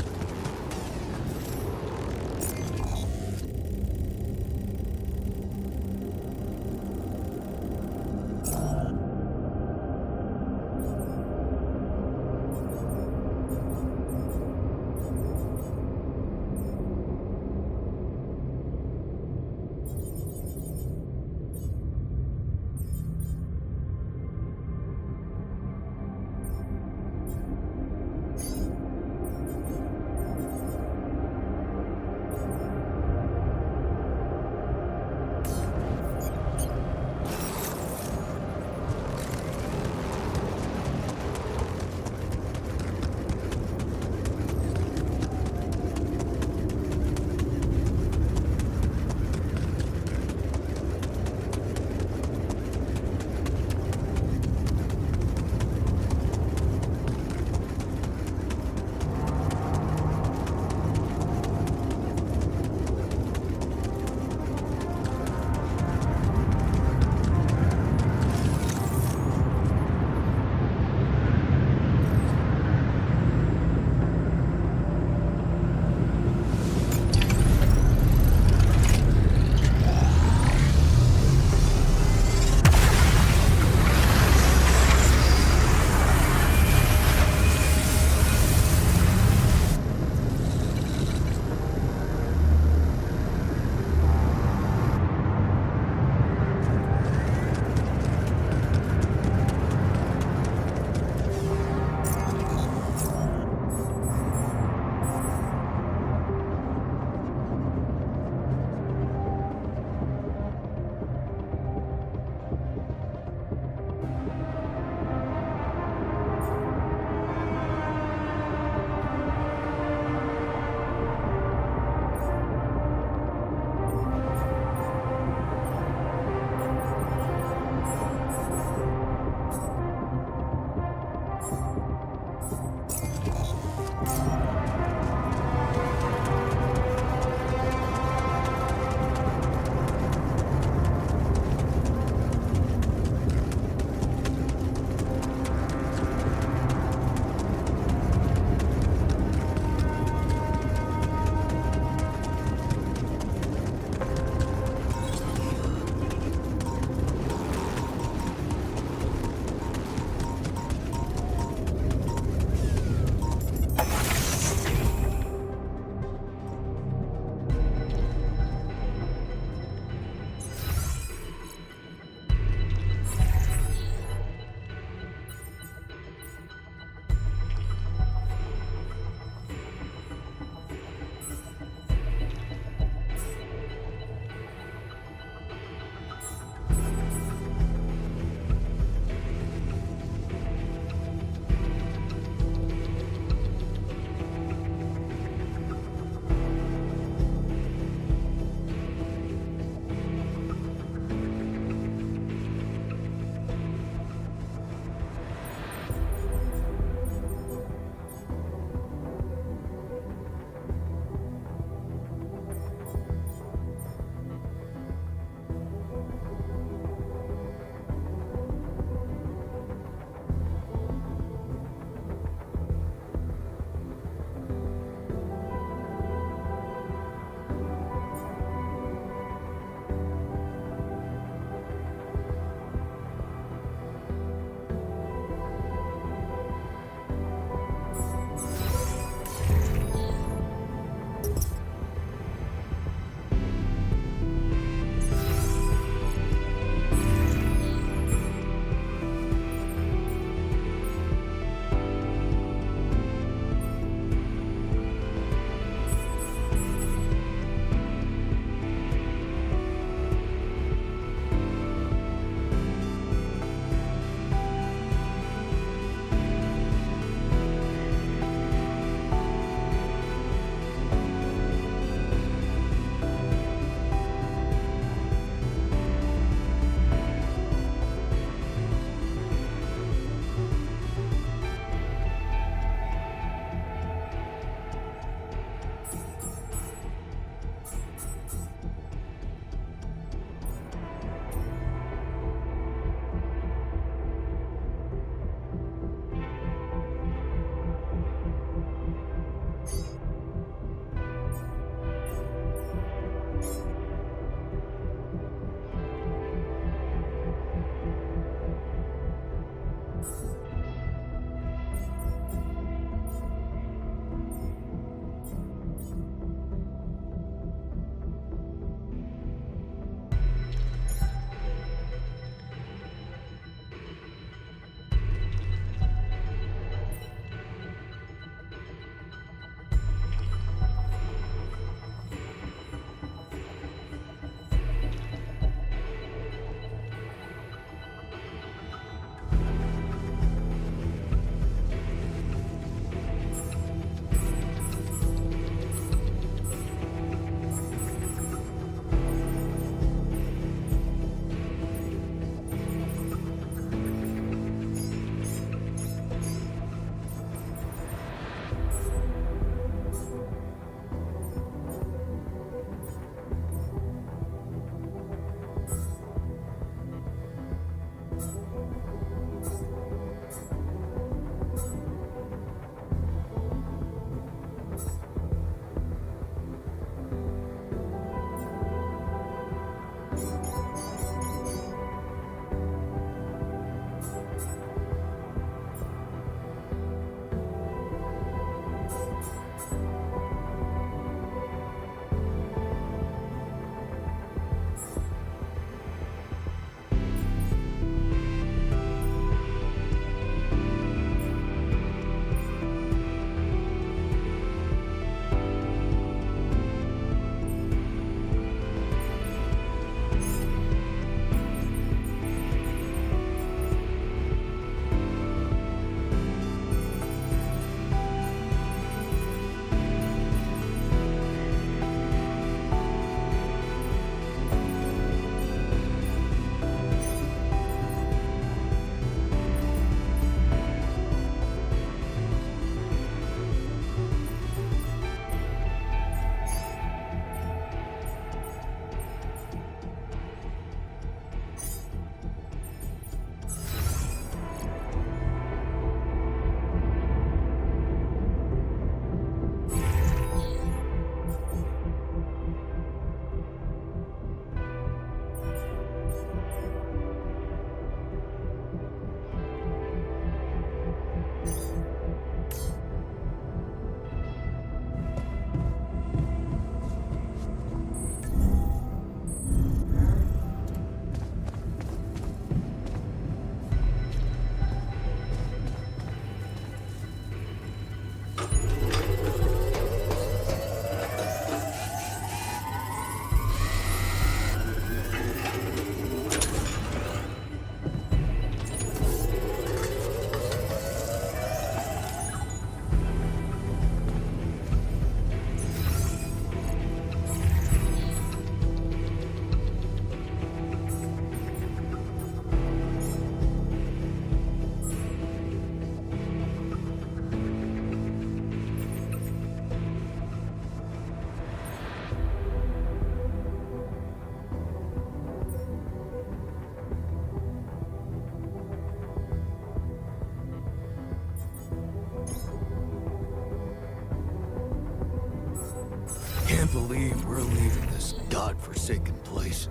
Speaker 2: can't believe we're leaving this godforsaken place.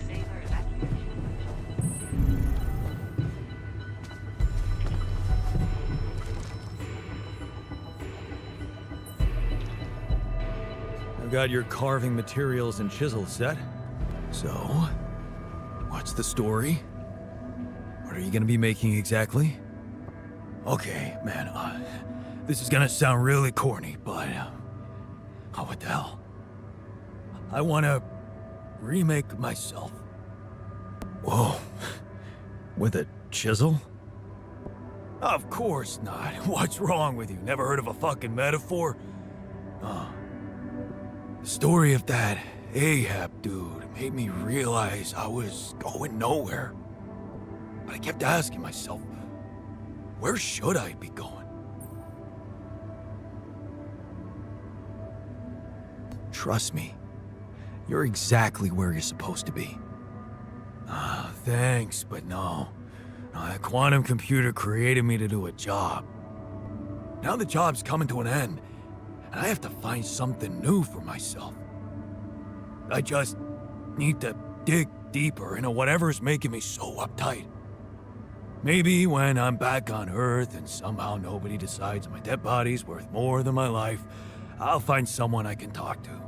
Speaker 6: Sailor evacuation.
Speaker 2: I've got your carving materials and chisel set. So, what's the story? What are you gonna be making exactly? Okay, man, this is gonna sound really corny, but, oh, what the hell? I wanna remake myself. Whoa, with a chisel? Of course not. What's wrong with you? Never heard of a fucking metaphor? The story of that Ahab dude made me realize I was going nowhere. But I kept asking myself, where should I be going?
Speaker 1: Trust me, you're exactly where you're supposed to be.
Speaker 2: Thanks, but no. The quantum computer created me to do a job. Now the job's coming to an end, and I have to find something new for myself. I just need to dig deeper into whatever's making me so uptight. Maybe when I'm back on Earth and somehow nobody decides my dead body's worth more than my life, I'll find someone I can talk to.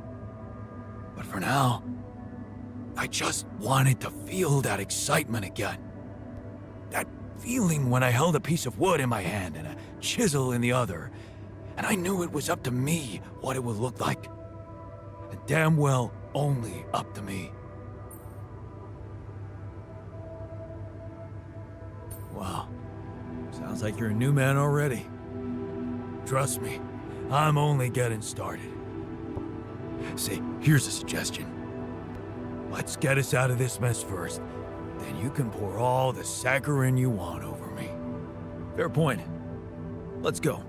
Speaker 2: But for now, I just wanted to feel that excitement again. That feeling when I held a piece of wood in my hand and a chisel in the other, and I knew it was up to me what it would look like. And damn well only up to me. Wow. Sounds like you're a new man already. Trust me, I'm only getting started. Say, here's a suggestion. Let's get us out of this mess first. Then you can pour all the saccharin you want over me. Fair point. Let's go.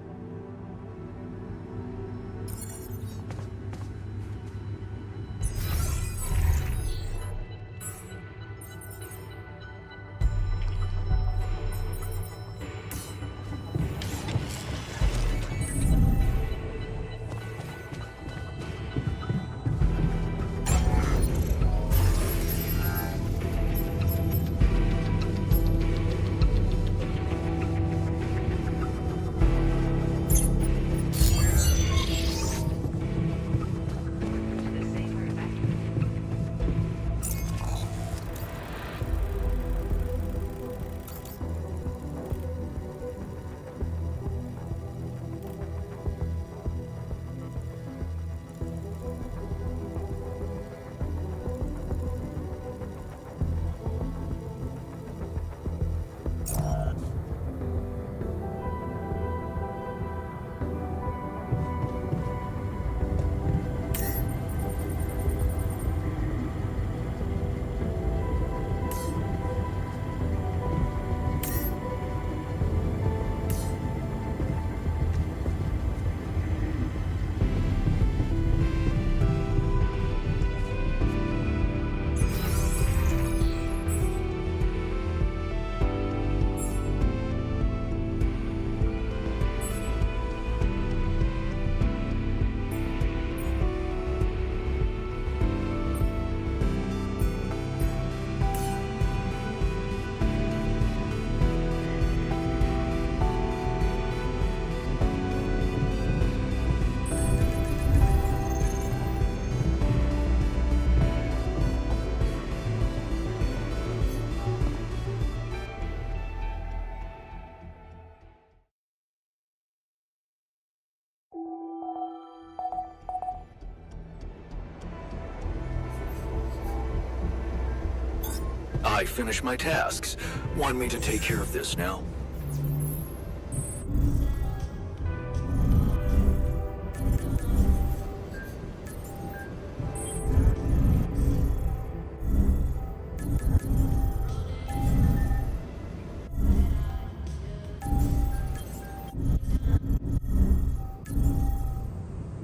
Speaker 5: I finish my tasks. Want me to take care of this now?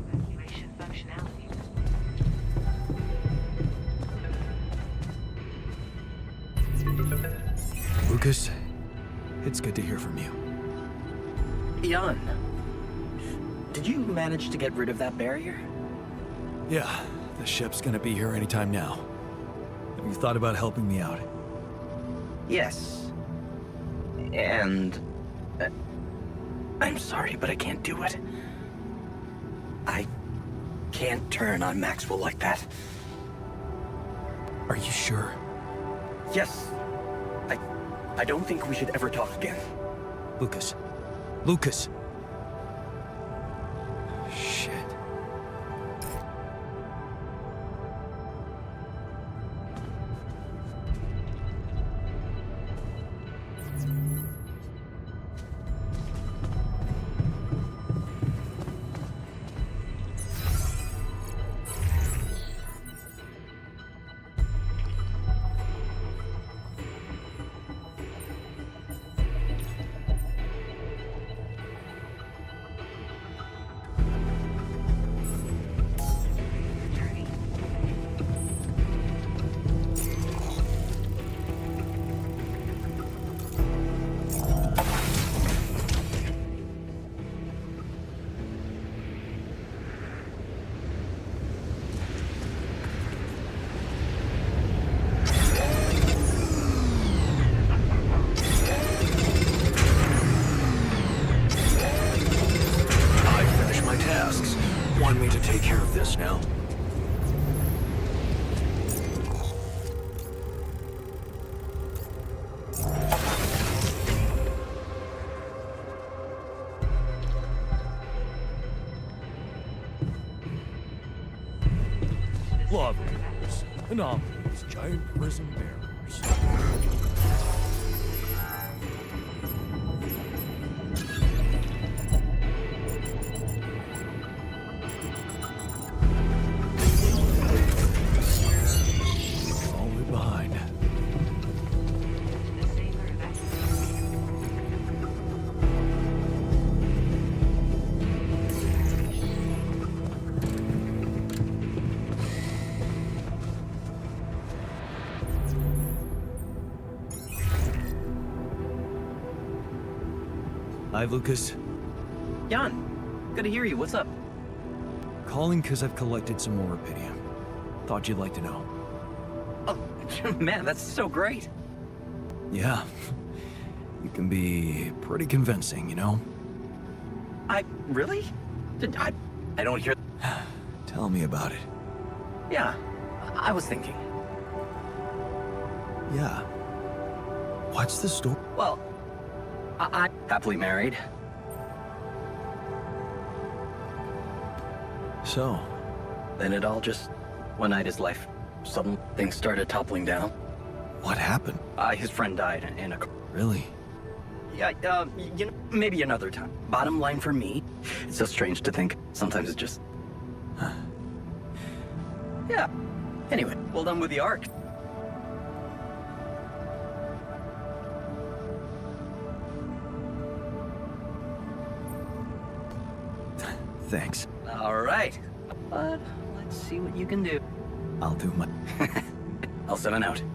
Speaker 6: Evacuation functionality.
Speaker 2: Lucas, it's good to hear from you.
Speaker 9: Jan, did you manage to get rid of that barrier?
Speaker 2: Yeah, the ship's gonna be here anytime now. Have you thought about helping me out?
Speaker 9: Yes. And... I'm sorry, but I can't do it. I can't turn on Maxwell like that.
Speaker 2: Are you sure?
Speaker 9: Yes. I don't think we should ever talk again.
Speaker 2: Lucas. Lucas! Shit.
Speaker 6: Journey.
Speaker 5: I finish my tasks. Want me to take care of this now?
Speaker 2: Lava rivers, anomalies, giant prism barriers. All the way behind.
Speaker 6: The sailor evacuation.
Speaker 2: Hi, Lucas.
Speaker 9: Jan, good to hear you. What's up?
Speaker 2: Calling because I've collected some more rubidium. Thought you'd like to know.
Speaker 9: Oh, man, that's so great.
Speaker 2: Yeah. You can be pretty convincing, you know?
Speaker 9: Really? I don't hear...
Speaker 2: Tell me about it.
Speaker 9: Yeah, I was thinking.
Speaker 2: Yeah. What's the story?
Speaker 9: Well, I'm happily married.
Speaker 2: So,
Speaker 9: Then it all just... One night his life, suddenly things started toppling down.
Speaker 2: what happened?
Speaker 9: His friend died in a...
Speaker 2: Really?
Speaker 9: Yeah, you know, maybe another time. Bottom line for me, it's so strange to think. Sometimes it's just... Yeah. Anyway, well done with the arc.
Speaker 2: Thanks.
Speaker 9: All right. But let's see what you can do.
Speaker 2: I'll do my...
Speaker 9: I'll 7 out.
Speaker 6: To the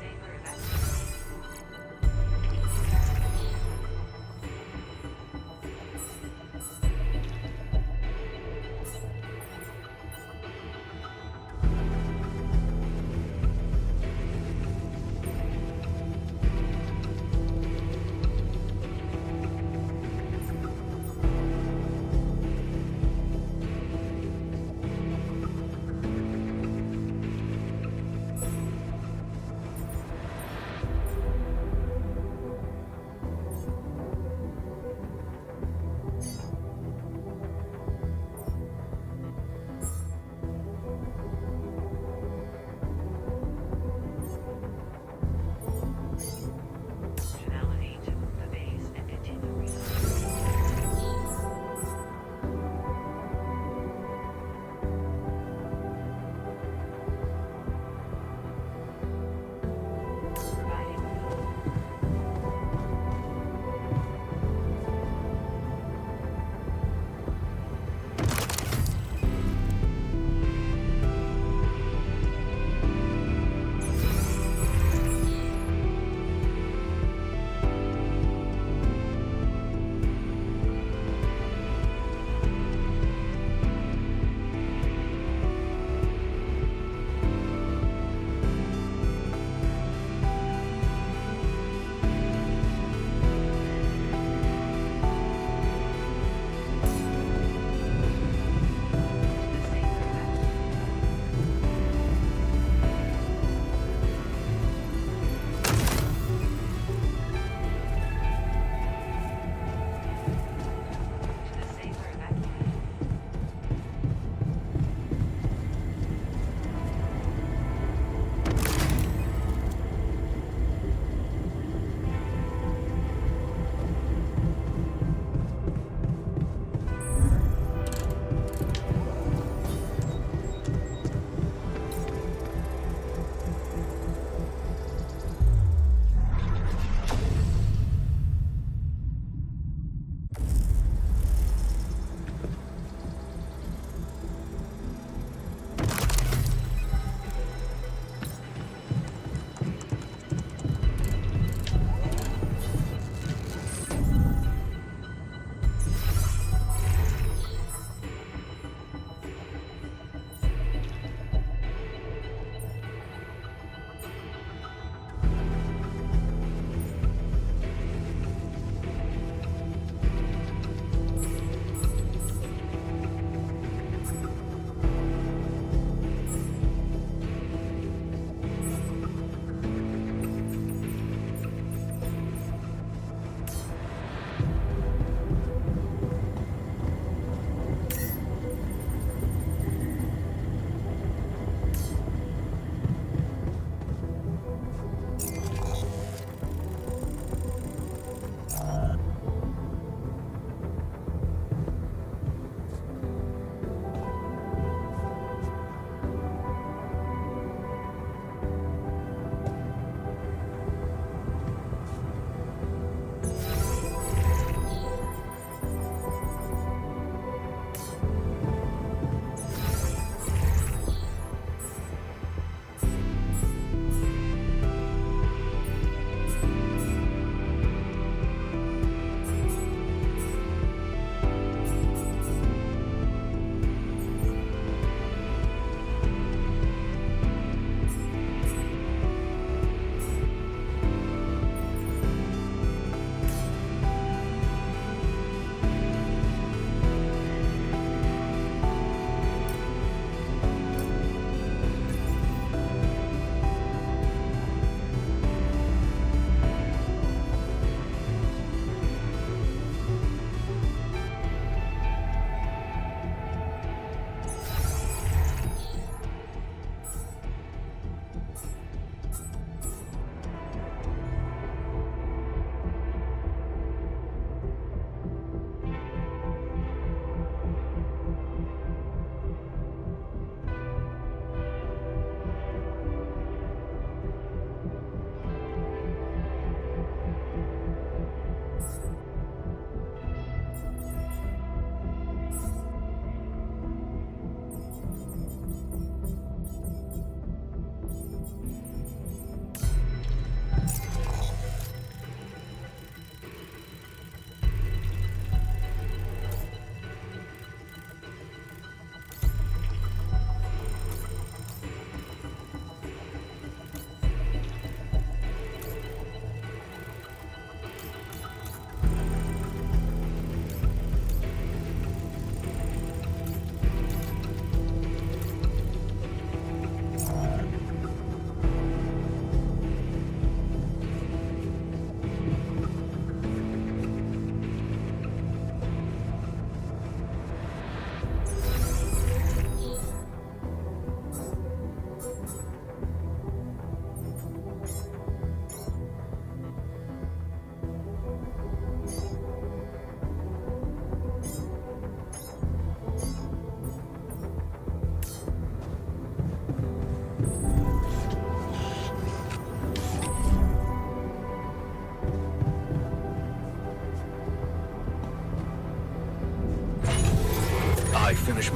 Speaker 6: sailor evacuation.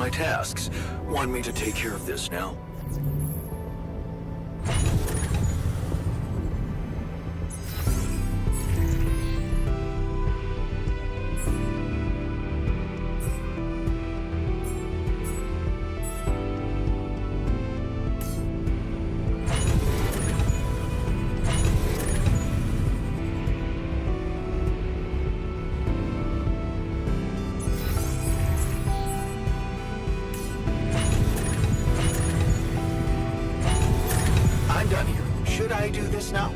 Speaker 5: my tasks. Want me to take care of this now?
Speaker 4: I'm done here. Should I do this now?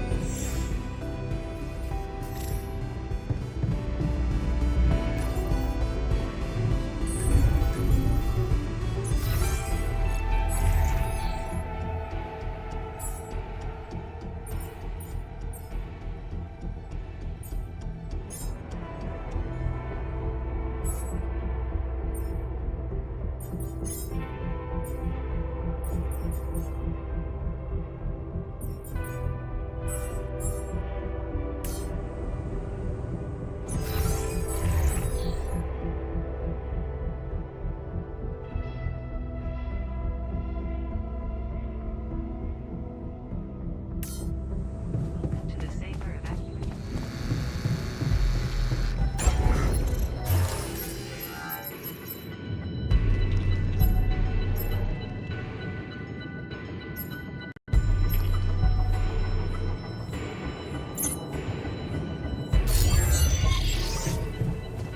Speaker 6: To the safer evacuation.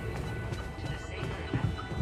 Speaker 6: To the safer evacuation.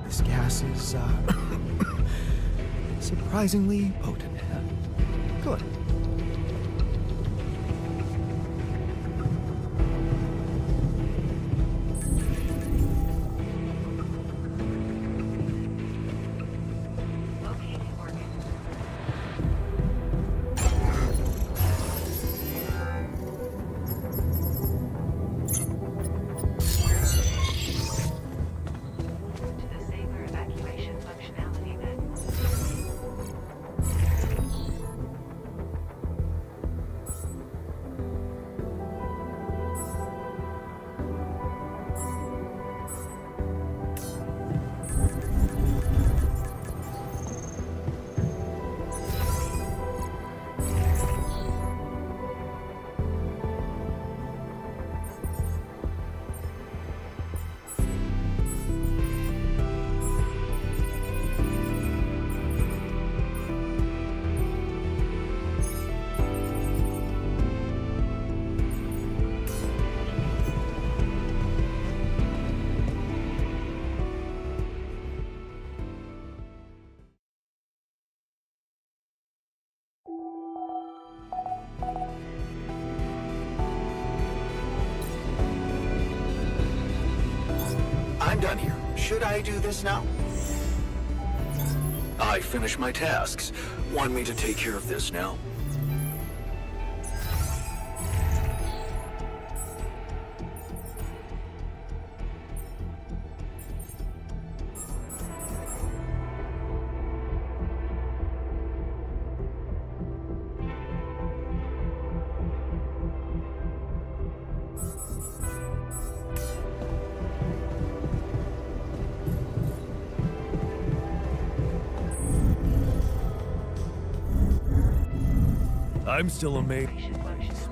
Speaker 7: This gas is, surprisingly potent. Good.
Speaker 6: Locating organ. To the safer evacuation functionality then.
Speaker 4: I'm done here. Should I do this now?
Speaker 5: I finished my tasks. Want me to take care of this now?
Speaker 2: I'm still amazed.
Speaker 6: Evacuation functionality.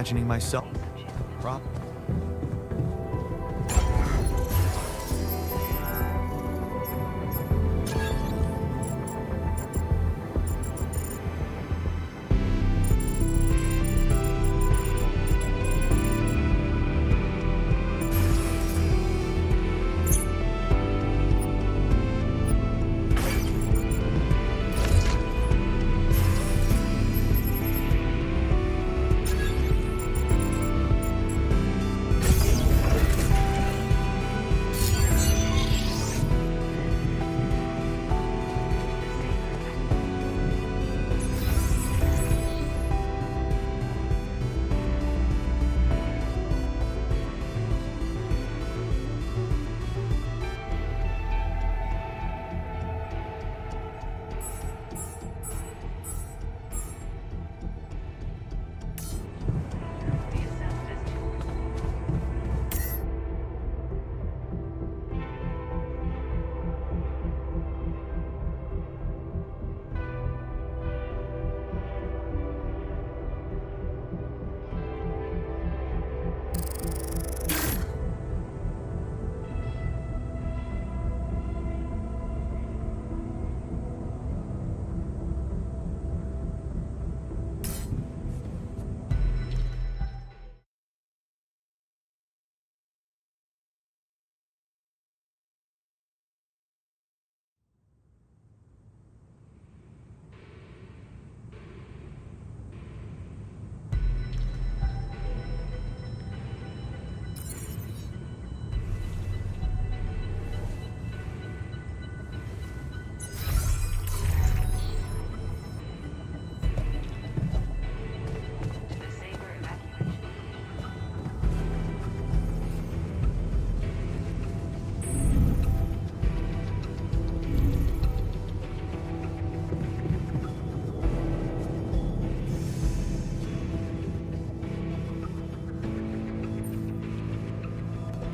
Speaker 7: imagining myself.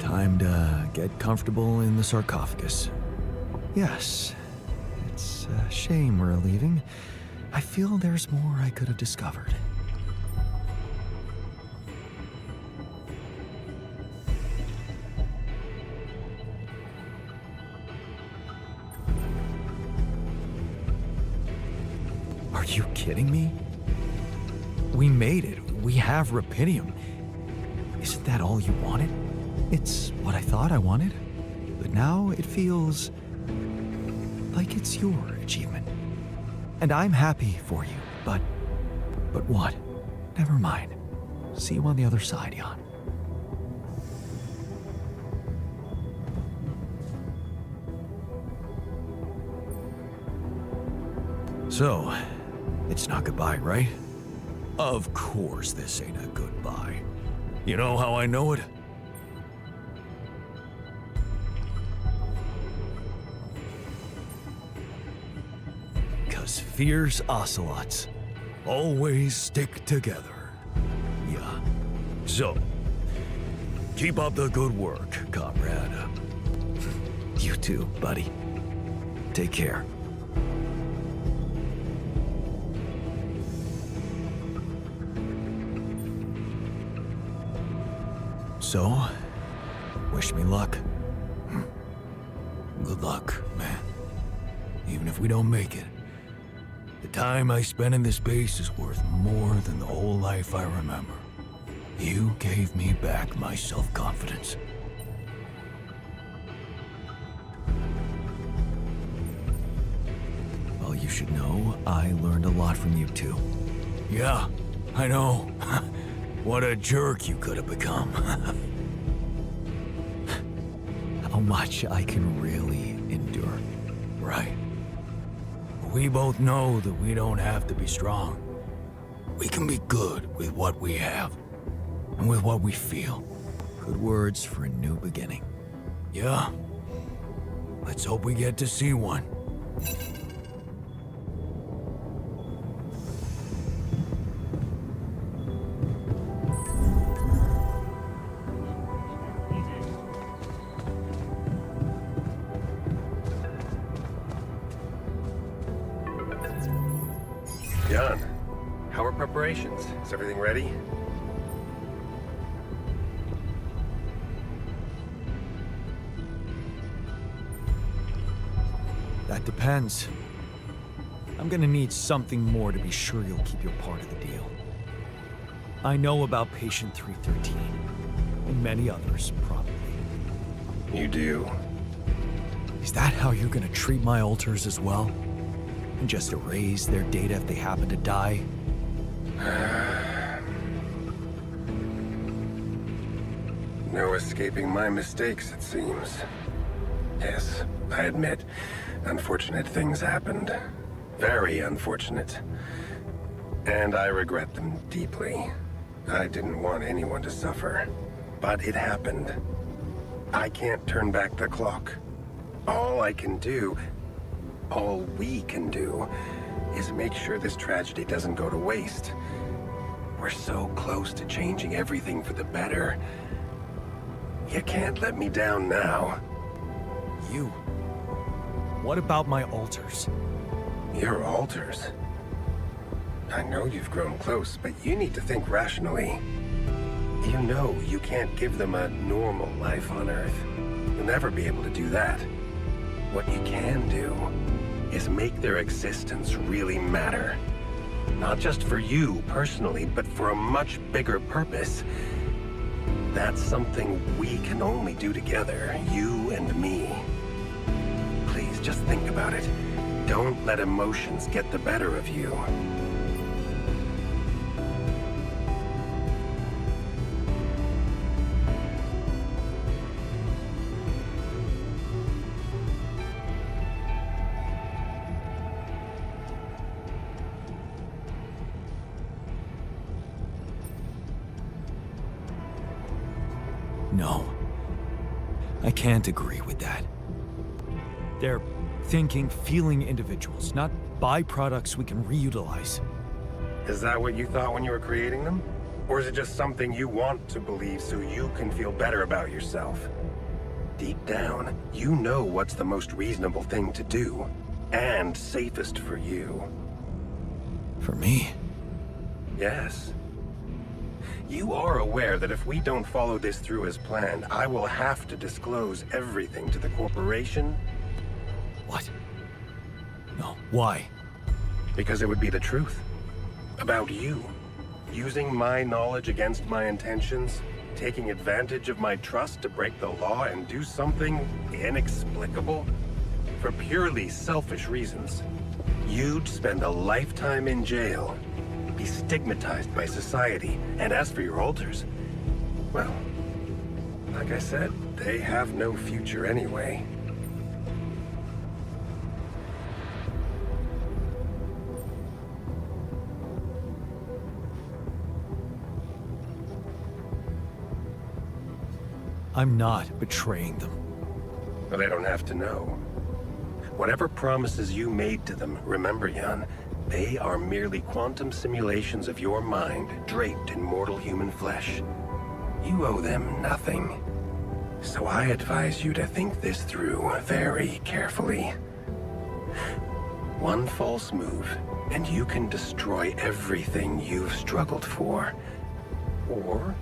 Speaker 2: Time to get comfortable in the sarcophagus.
Speaker 7: Yes. It's a shame we're leaving. I feel there's more I could have discovered.
Speaker 2: Are you kidding me? We made it. We have Rapidium. Isn't that all you wanted?
Speaker 7: It's what I thought I wanted, but now it feels like it's your achievement. And I'm happy for you, but what? Never mind. See you on the other side, Jan.
Speaker 2: So, it's not goodbye, right? Of course this ain't a goodbye. You know how I know it? Fierce ocelots always stick together. Yeah. So, keep up the good work, comrade.
Speaker 7: You too, buddy.
Speaker 2: Take care. So, wish me luck. Good luck, man. Even if we don't make it. The time I spent in this base is worth more than the whole life I remember. You gave me back my self-confidence. Well, you should know I learned a lot from you too. Yeah, I know. What a jerk you could have become. How much I can really endure, right? We both know that we don't have to be strong. We can be good with what we have and with what we feel. Good words for a new beginning. Yeah. Let's hope we get to see one.
Speaker 10: Jan, how are preparations? Is everything ready?
Speaker 2: That depends. I'm gonna need something more to be sure you'll keep your part of the deal. I know about Patient 313, and many others, probably.
Speaker 8: You do.
Speaker 2: Is that how you're gonna treat my alters as well? And just erase their data if they happen to die?
Speaker 8: No escaping my mistakes, it seems. Yes, I admit, unfortunate things happened. Very unfortunate. And I regret them deeply. I didn't want anyone to suffer. But it happened. I can't turn back the clock. All I can do, all we can do, is make sure this tragedy doesn't go to waste. We're so close to changing everything for the better. You can't let me down now.
Speaker 2: You? What about my alters?
Speaker 8: Your alters? I know you've grown close, but you need to think rationally. You know you can't give them a normal life on Earth. You'll never be able to do that. What you can do is make their existence really matter. Not just for you personally, but for a much bigger purpose. That's something we can only do together, you and me. Please, just think about it. Don't let emotions get the better of you.
Speaker 2: No. I can't agree with that. They're thinking, feeling individuals, not byproducts we can reutilize.
Speaker 8: Is that what you thought when you were creating them? Or is it just something you want to believe so you can feel better about yourself? Deep down, you know what's the most reasonable thing to do, and safest for you.
Speaker 2: For me?
Speaker 8: Yes. You are aware that if we don't follow this through as planned, I will have to disclose everything to the corporation?
Speaker 2: What? No, why?
Speaker 8: Because it would be the truth. About you. Using my knowledge against my intentions, taking advantage of my trust to break the law and do something inexplicable for purely selfish reasons. You'd spend a lifetime in jail, be stigmatized by society, and as for your alters, well, like I said, they have no future anyway.
Speaker 2: I'm not betraying them.
Speaker 8: But they don't have to know. Whatever promises you made to them, remember, Jan, they are merely quantum simulations of your mind draped in mortal human flesh. You owe them nothing. So I advise you to think this through very carefully. One false move, and you can destroy everything you've struggled for. Or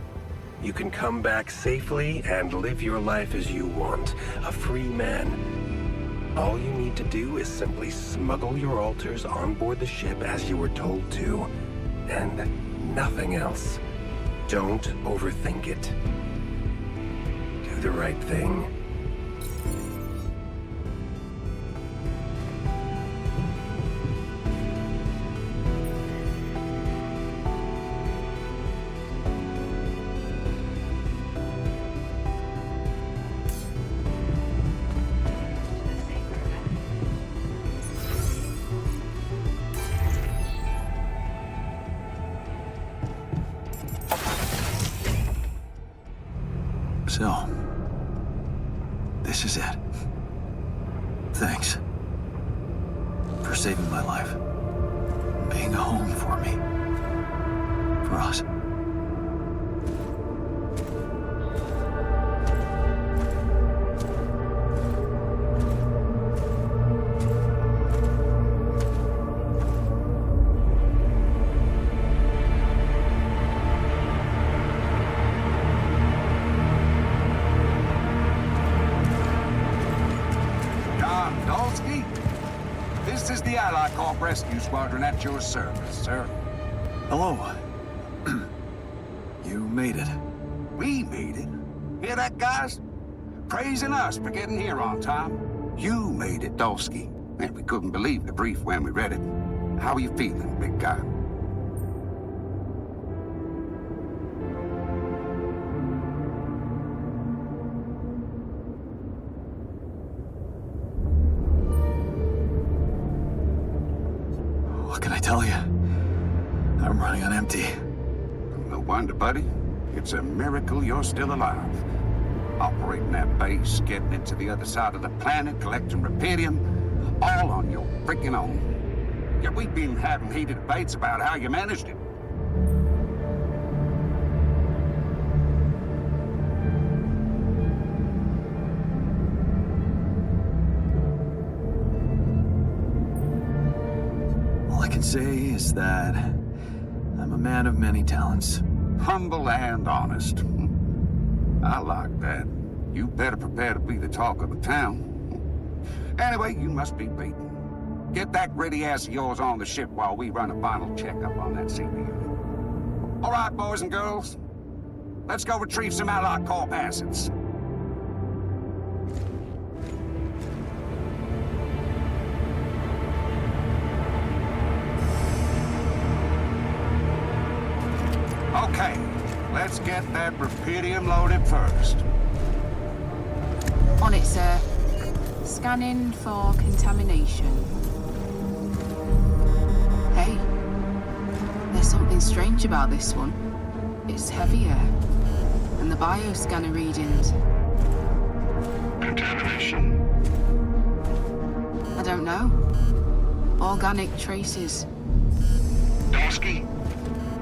Speaker 8: you can come back safely and live your life as you want, a free man. All you need to do is simply smuggle your alters on board the ship as you were told to, and nothing else. Don't overthink it. Do the right thing.
Speaker 5: So, this is it. Thanks for saving my life, being a home for me, for us.
Speaker 10: Jan Dolski? the Allied Corp Rescue Squadron at your service, sir.
Speaker 5: Hello. You made it.
Speaker 10: We made it. Hear that, guys? Praising us for getting here on time. You made it, Dolski. And we couldn't believe the brief when we read it. How are you feeling, big guy?
Speaker 5: What can I tell you? I'm running on empty.
Speaker 10: No wonder, buddy. It's a miracle you're still alive. Operating that base, getting it to the other side of the planet, collecting rubidium, all on your freaking own. Yet we've been having heated debates about how you managed it.
Speaker 5: All I can say is that I'm a man of many talents.
Speaker 10: Humble and honest. I like that. You better prepare to be the talk of the town. Anyway, you must be beaten. Get that ready ass of yours on the ship while we run a final checkup on that CPU. All right, boys and girls. Let's go retrieve some Allied Corp assets. Okay, let's get that rubidium loaded first.
Speaker 11: On it, sir. Scanning for contamination. Hey, there's something strange about this one. It's heavier. And the bioscanner readings.
Speaker 10: Contamination?
Speaker 11: I don't know. Organic traces.
Speaker 10: Dolski,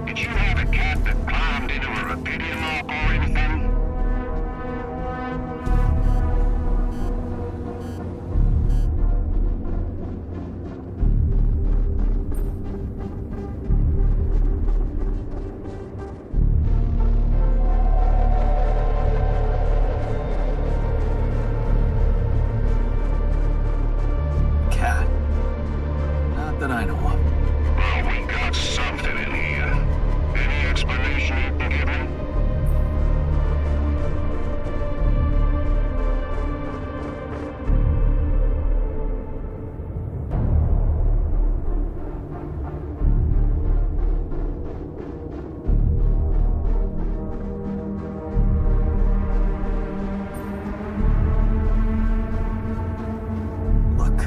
Speaker 10: did you have a cat that climbed into a rubidium lock or anything?
Speaker 5: Cat. Not that I know of.
Speaker 10: Well, we got something in here. Any explanation you can give me?
Speaker 5: Look,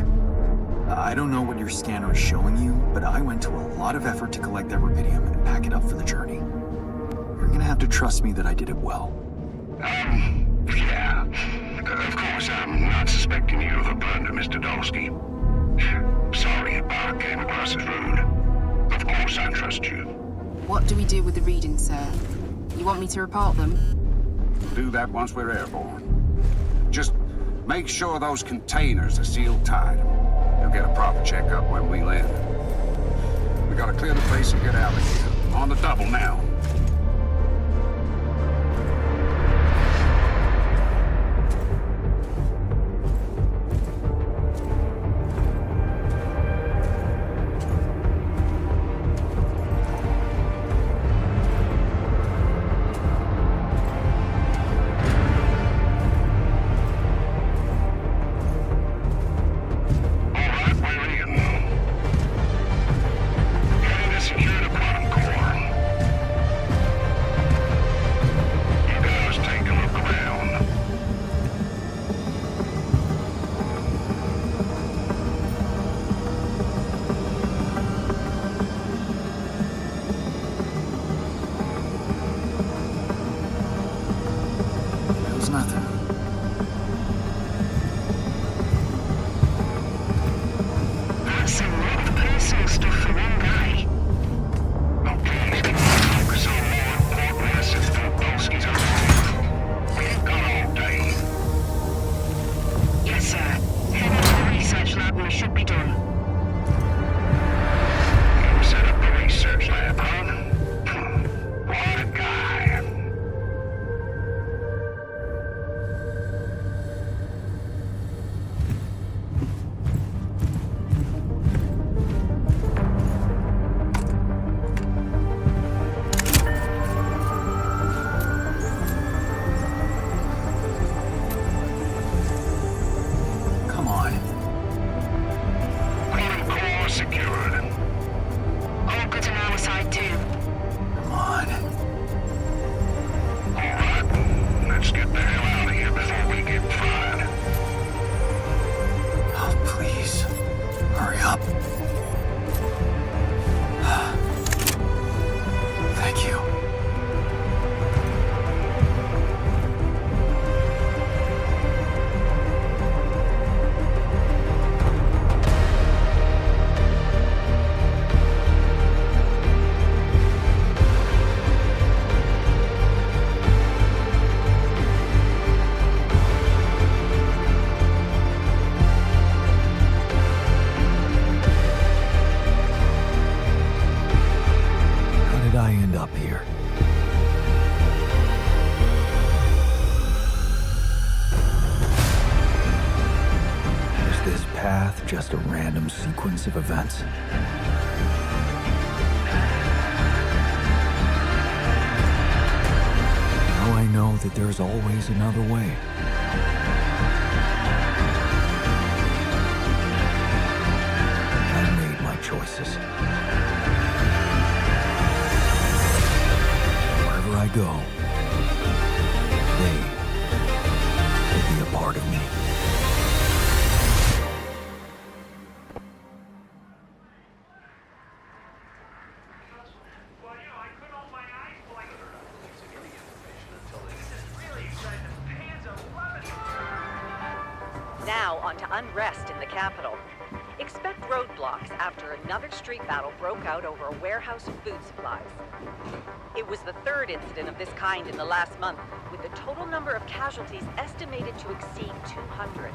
Speaker 5: I don't know what your scanner is showing you, but I went to a lot of effort to collect that rubidium and pack it up for the journey. You're gonna have to trust me that I did it well.
Speaker 10: Yeah. Of course, I'm not suspecting you of a blunder, Mr. Dolski. Sorry if I came across as rude. Of course I trust you.
Speaker 11: What do we do with the readings, sir? You want me to report them?
Speaker 10: We'll do that once we're airborne. Just make sure those containers are sealed tight. You'll get a proper checkup when we land. We gotta clear the place and get out of here. On the double now.
Speaker 5: It was nothing.
Speaker 10: That's a lot of personal stuff for one guy. Oh, please, can you focus on more important assets than Dolski's own? We ain't got all day.
Speaker 6: Yes, sir. Head into the research lab and it should be done.
Speaker 10: You set up the research lab, huh? What a guy.
Speaker 1: just a random sequence of events? Now I know that there's always another way. I made my choices. Wherever I go, they will be a part of me.
Speaker 12: Now on to unrest in the capital. Expect roadblocks after another street battle broke out over a warehouse of food supplies. It was the third incident of this kind in the last month, with the total number of casualties estimated to exceed 200.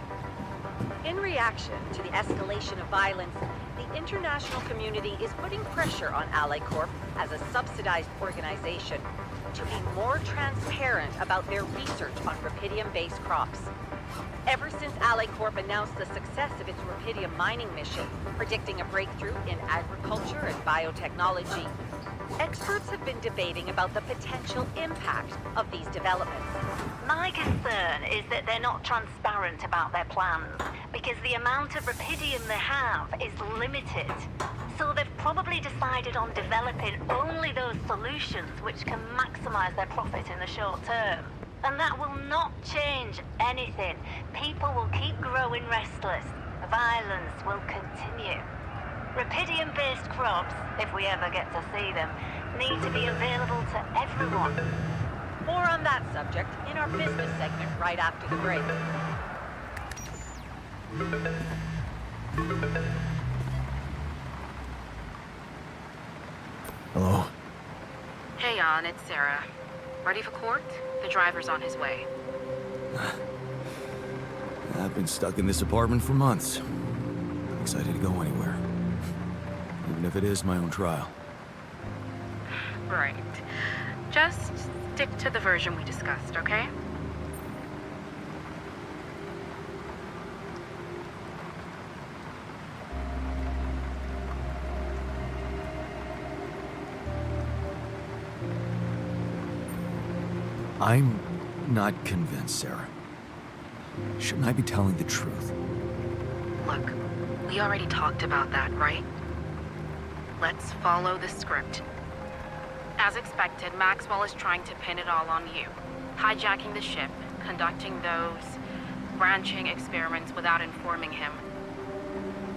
Speaker 12: In reaction to the escalation of violence, the international community is putting pressure on Ally Corp as a subsidized organization to be more transparent about their research on rubidium-based crops. Ever since Ally Corp announced the success of its rubidium mining mission, predicting a breakthrough in agriculture and biotechnology, experts have been debating about the potential impact of these developments.
Speaker 13: My concern is that they're not transparent about their plans, because the amount of rubidium they have is limited. So they've probably decided on developing only those solutions which can maximize their profit in the short term. And that will not change anything. People will keep growing restless. Violence will continue. Rubidium-based crops, if we ever get to see them, need to be available to everyone.
Speaker 12: More on that subject in our business segment right after the break.
Speaker 1: Hello?
Speaker 11: Hey, Jan, it's Sarah. Ready for court? The driver's on his way.
Speaker 1: I've been stuck in this apartment for months. I'm excited to go anywhere. Even if it is my own trial.
Speaker 11: Right. Just stick to the version we discussed, okay?
Speaker 1: I'm not convinced, Sarah. Shouldn't I be telling the truth?
Speaker 11: Look, we already talked about that, right? Let's follow the script. As expected, Maxwell is trying to pin it all on you. Hijacking the ship, conducting those branching experiments without informing him.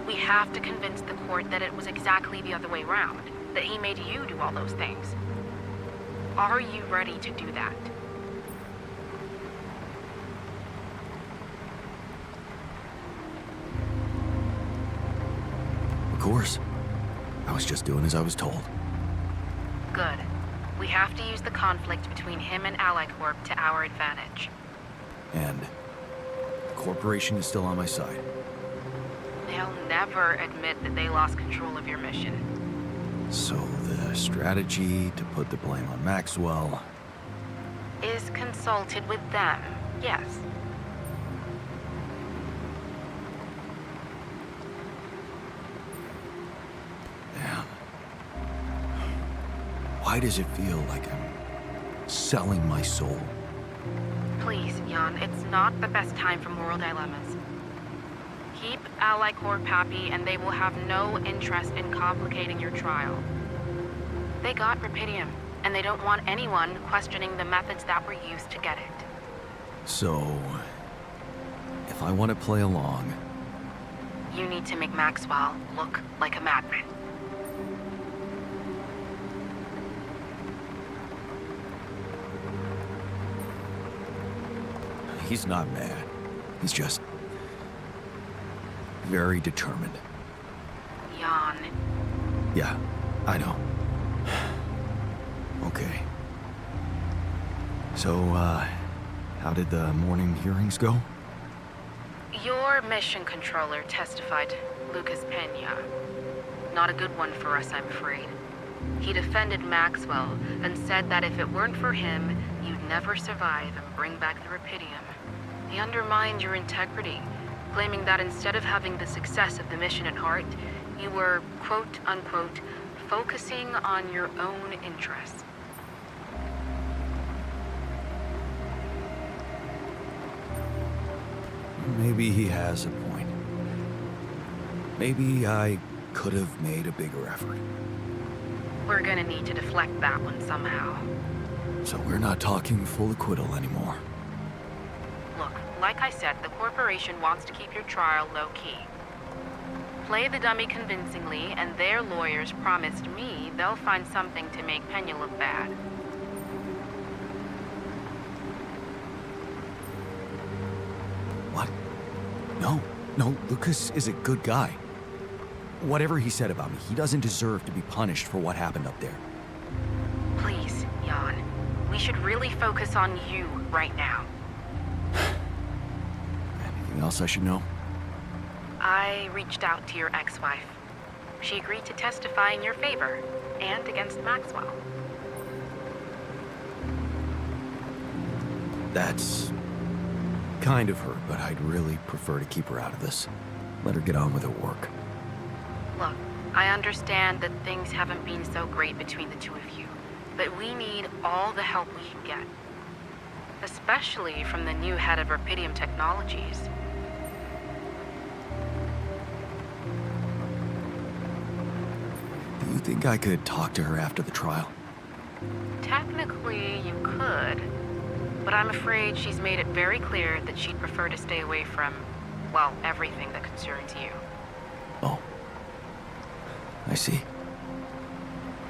Speaker 11: We have to convince the court that it was exactly the other way around, that he made you do all those things. Are you ready to do that?
Speaker 1: Of course. I was just doing as I was told.
Speaker 11: Good. We have to use the conflict between him and Ally Corp to our advantage.
Speaker 1: And the corporation is still on my side.
Speaker 11: They'll never admit that they lost control of your mission.
Speaker 1: So the strategy to put the blame on Maxwell
Speaker 11: Is consulted with them, yes.
Speaker 1: Damn. Why does it feel like I'm selling my soul?
Speaker 11: Please, Jan, it's not the best time for moral dilemmas. Keep Ally Corp happy and they will have no interest in complicating your trial. They got rubidium, and they don't want anyone questioning the methods that were used to get it.
Speaker 1: So, if I want to play along...
Speaker 11: You need to make Maxwell look like a madman.
Speaker 1: He's not mad. He's just... very determined.
Speaker 11: Jan.
Speaker 1: Yeah, I know. Okay. So, how did the morning hearings go?
Speaker 11: Your mission controller testified, Lucas Pena. Not a good one for us, I'm afraid. He defended Maxwell and said that if it weren't for him, you'd never survive and bring back the rubidium. He undermined your integrity, claiming that instead of having the success of the mission at heart, you were, quote unquote, focusing on your own interests.
Speaker 2: Maybe he has a point. Maybe I could have made a bigger effort.
Speaker 11: We're gonna need to deflect that one somehow.
Speaker 2: So we're not talking full acquittal anymore.
Speaker 11: Look, like I said, the corporation wants to keep your trial low-key. Play the dummy convincingly, and their lawyers promised me they'll find something to make Pena look bad.
Speaker 2: What? No, Lucas is a good guy. Whatever he said about me, he doesn't deserve to be punished for what happened up there.
Speaker 11: Please, Jan. We should really focus on you right now.
Speaker 2: Anything else I should know?
Speaker 11: I reached out to your ex-wife. She agreed to testify in your favor, and against Maxwell.
Speaker 2: That's kind of her, but I'd really prefer to keep her out of this. Let her get on with her work.
Speaker 11: Look, I understand that things haven't been so great between the two of you, but we need all the help we can get. Especially from the new head of Rapidium Technologies.
Speaker 2: Do you think I could talk to her after the trial?
Speaker 11: Technically, you could, but I'm afraid she's made it very clear that she'd prefer to stay away from, well, everything that concerns you.
Speaker 2: Oh. I see.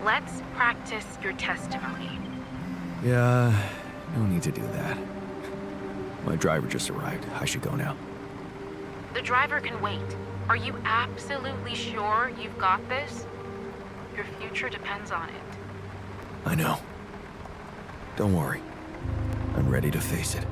Speaker 11: Let's practice your testimony.
Speaker 2: Yeah, no need to do that. My driver just arrived. I should go now.
Speaker 11: The driver can wait. Are you absolutely sure you've got this? Your future depends on it.
Speaker 2: I know. Don't worry. I'm ready to face it.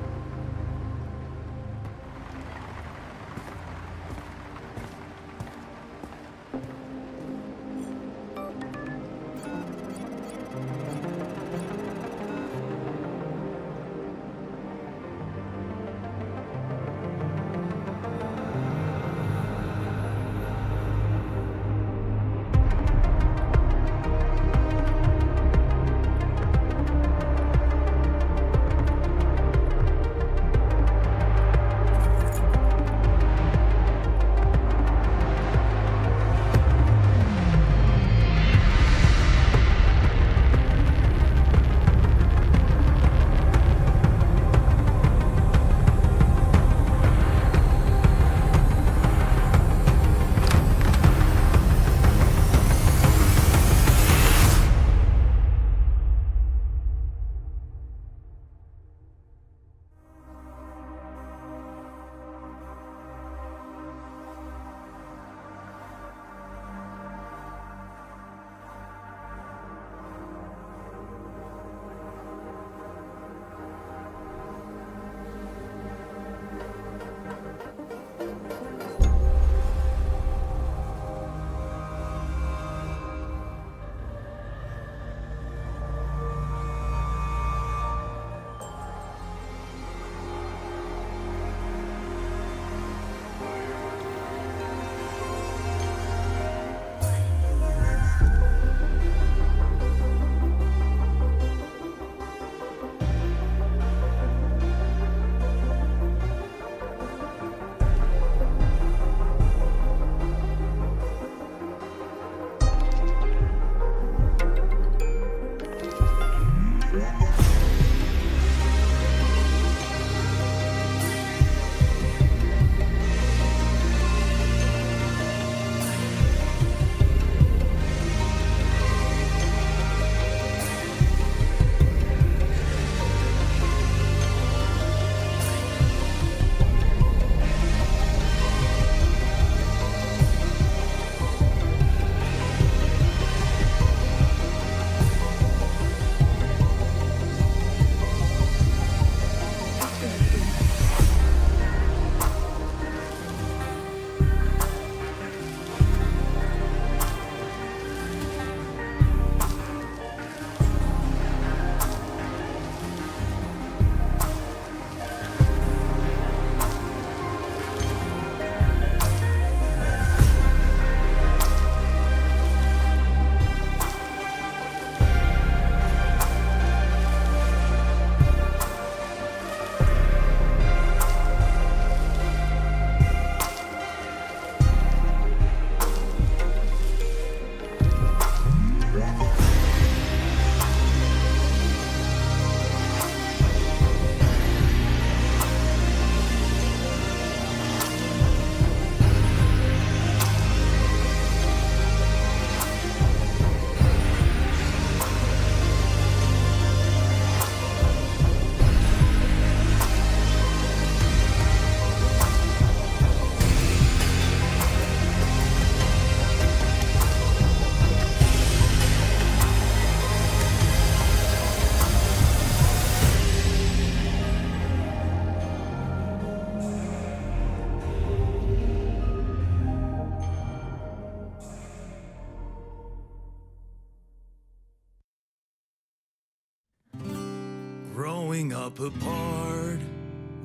Speaker 2: growing up apart,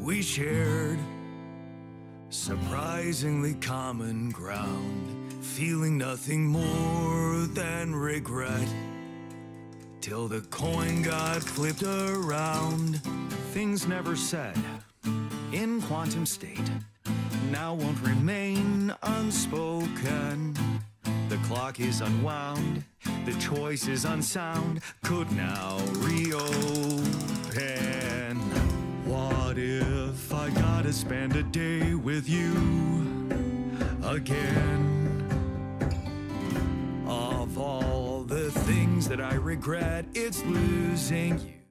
Speaker 2: we shared surprisingly common ground, feeling nothing more than regret. Till the coin got flipped around.
Speaker 7: Things never said in quantum state now won't remain unspoken. The clock is unwound, the choice is unsound, could now reopen. What if I gotta spend a day with you again? Of all the things that I regret, it's losing you.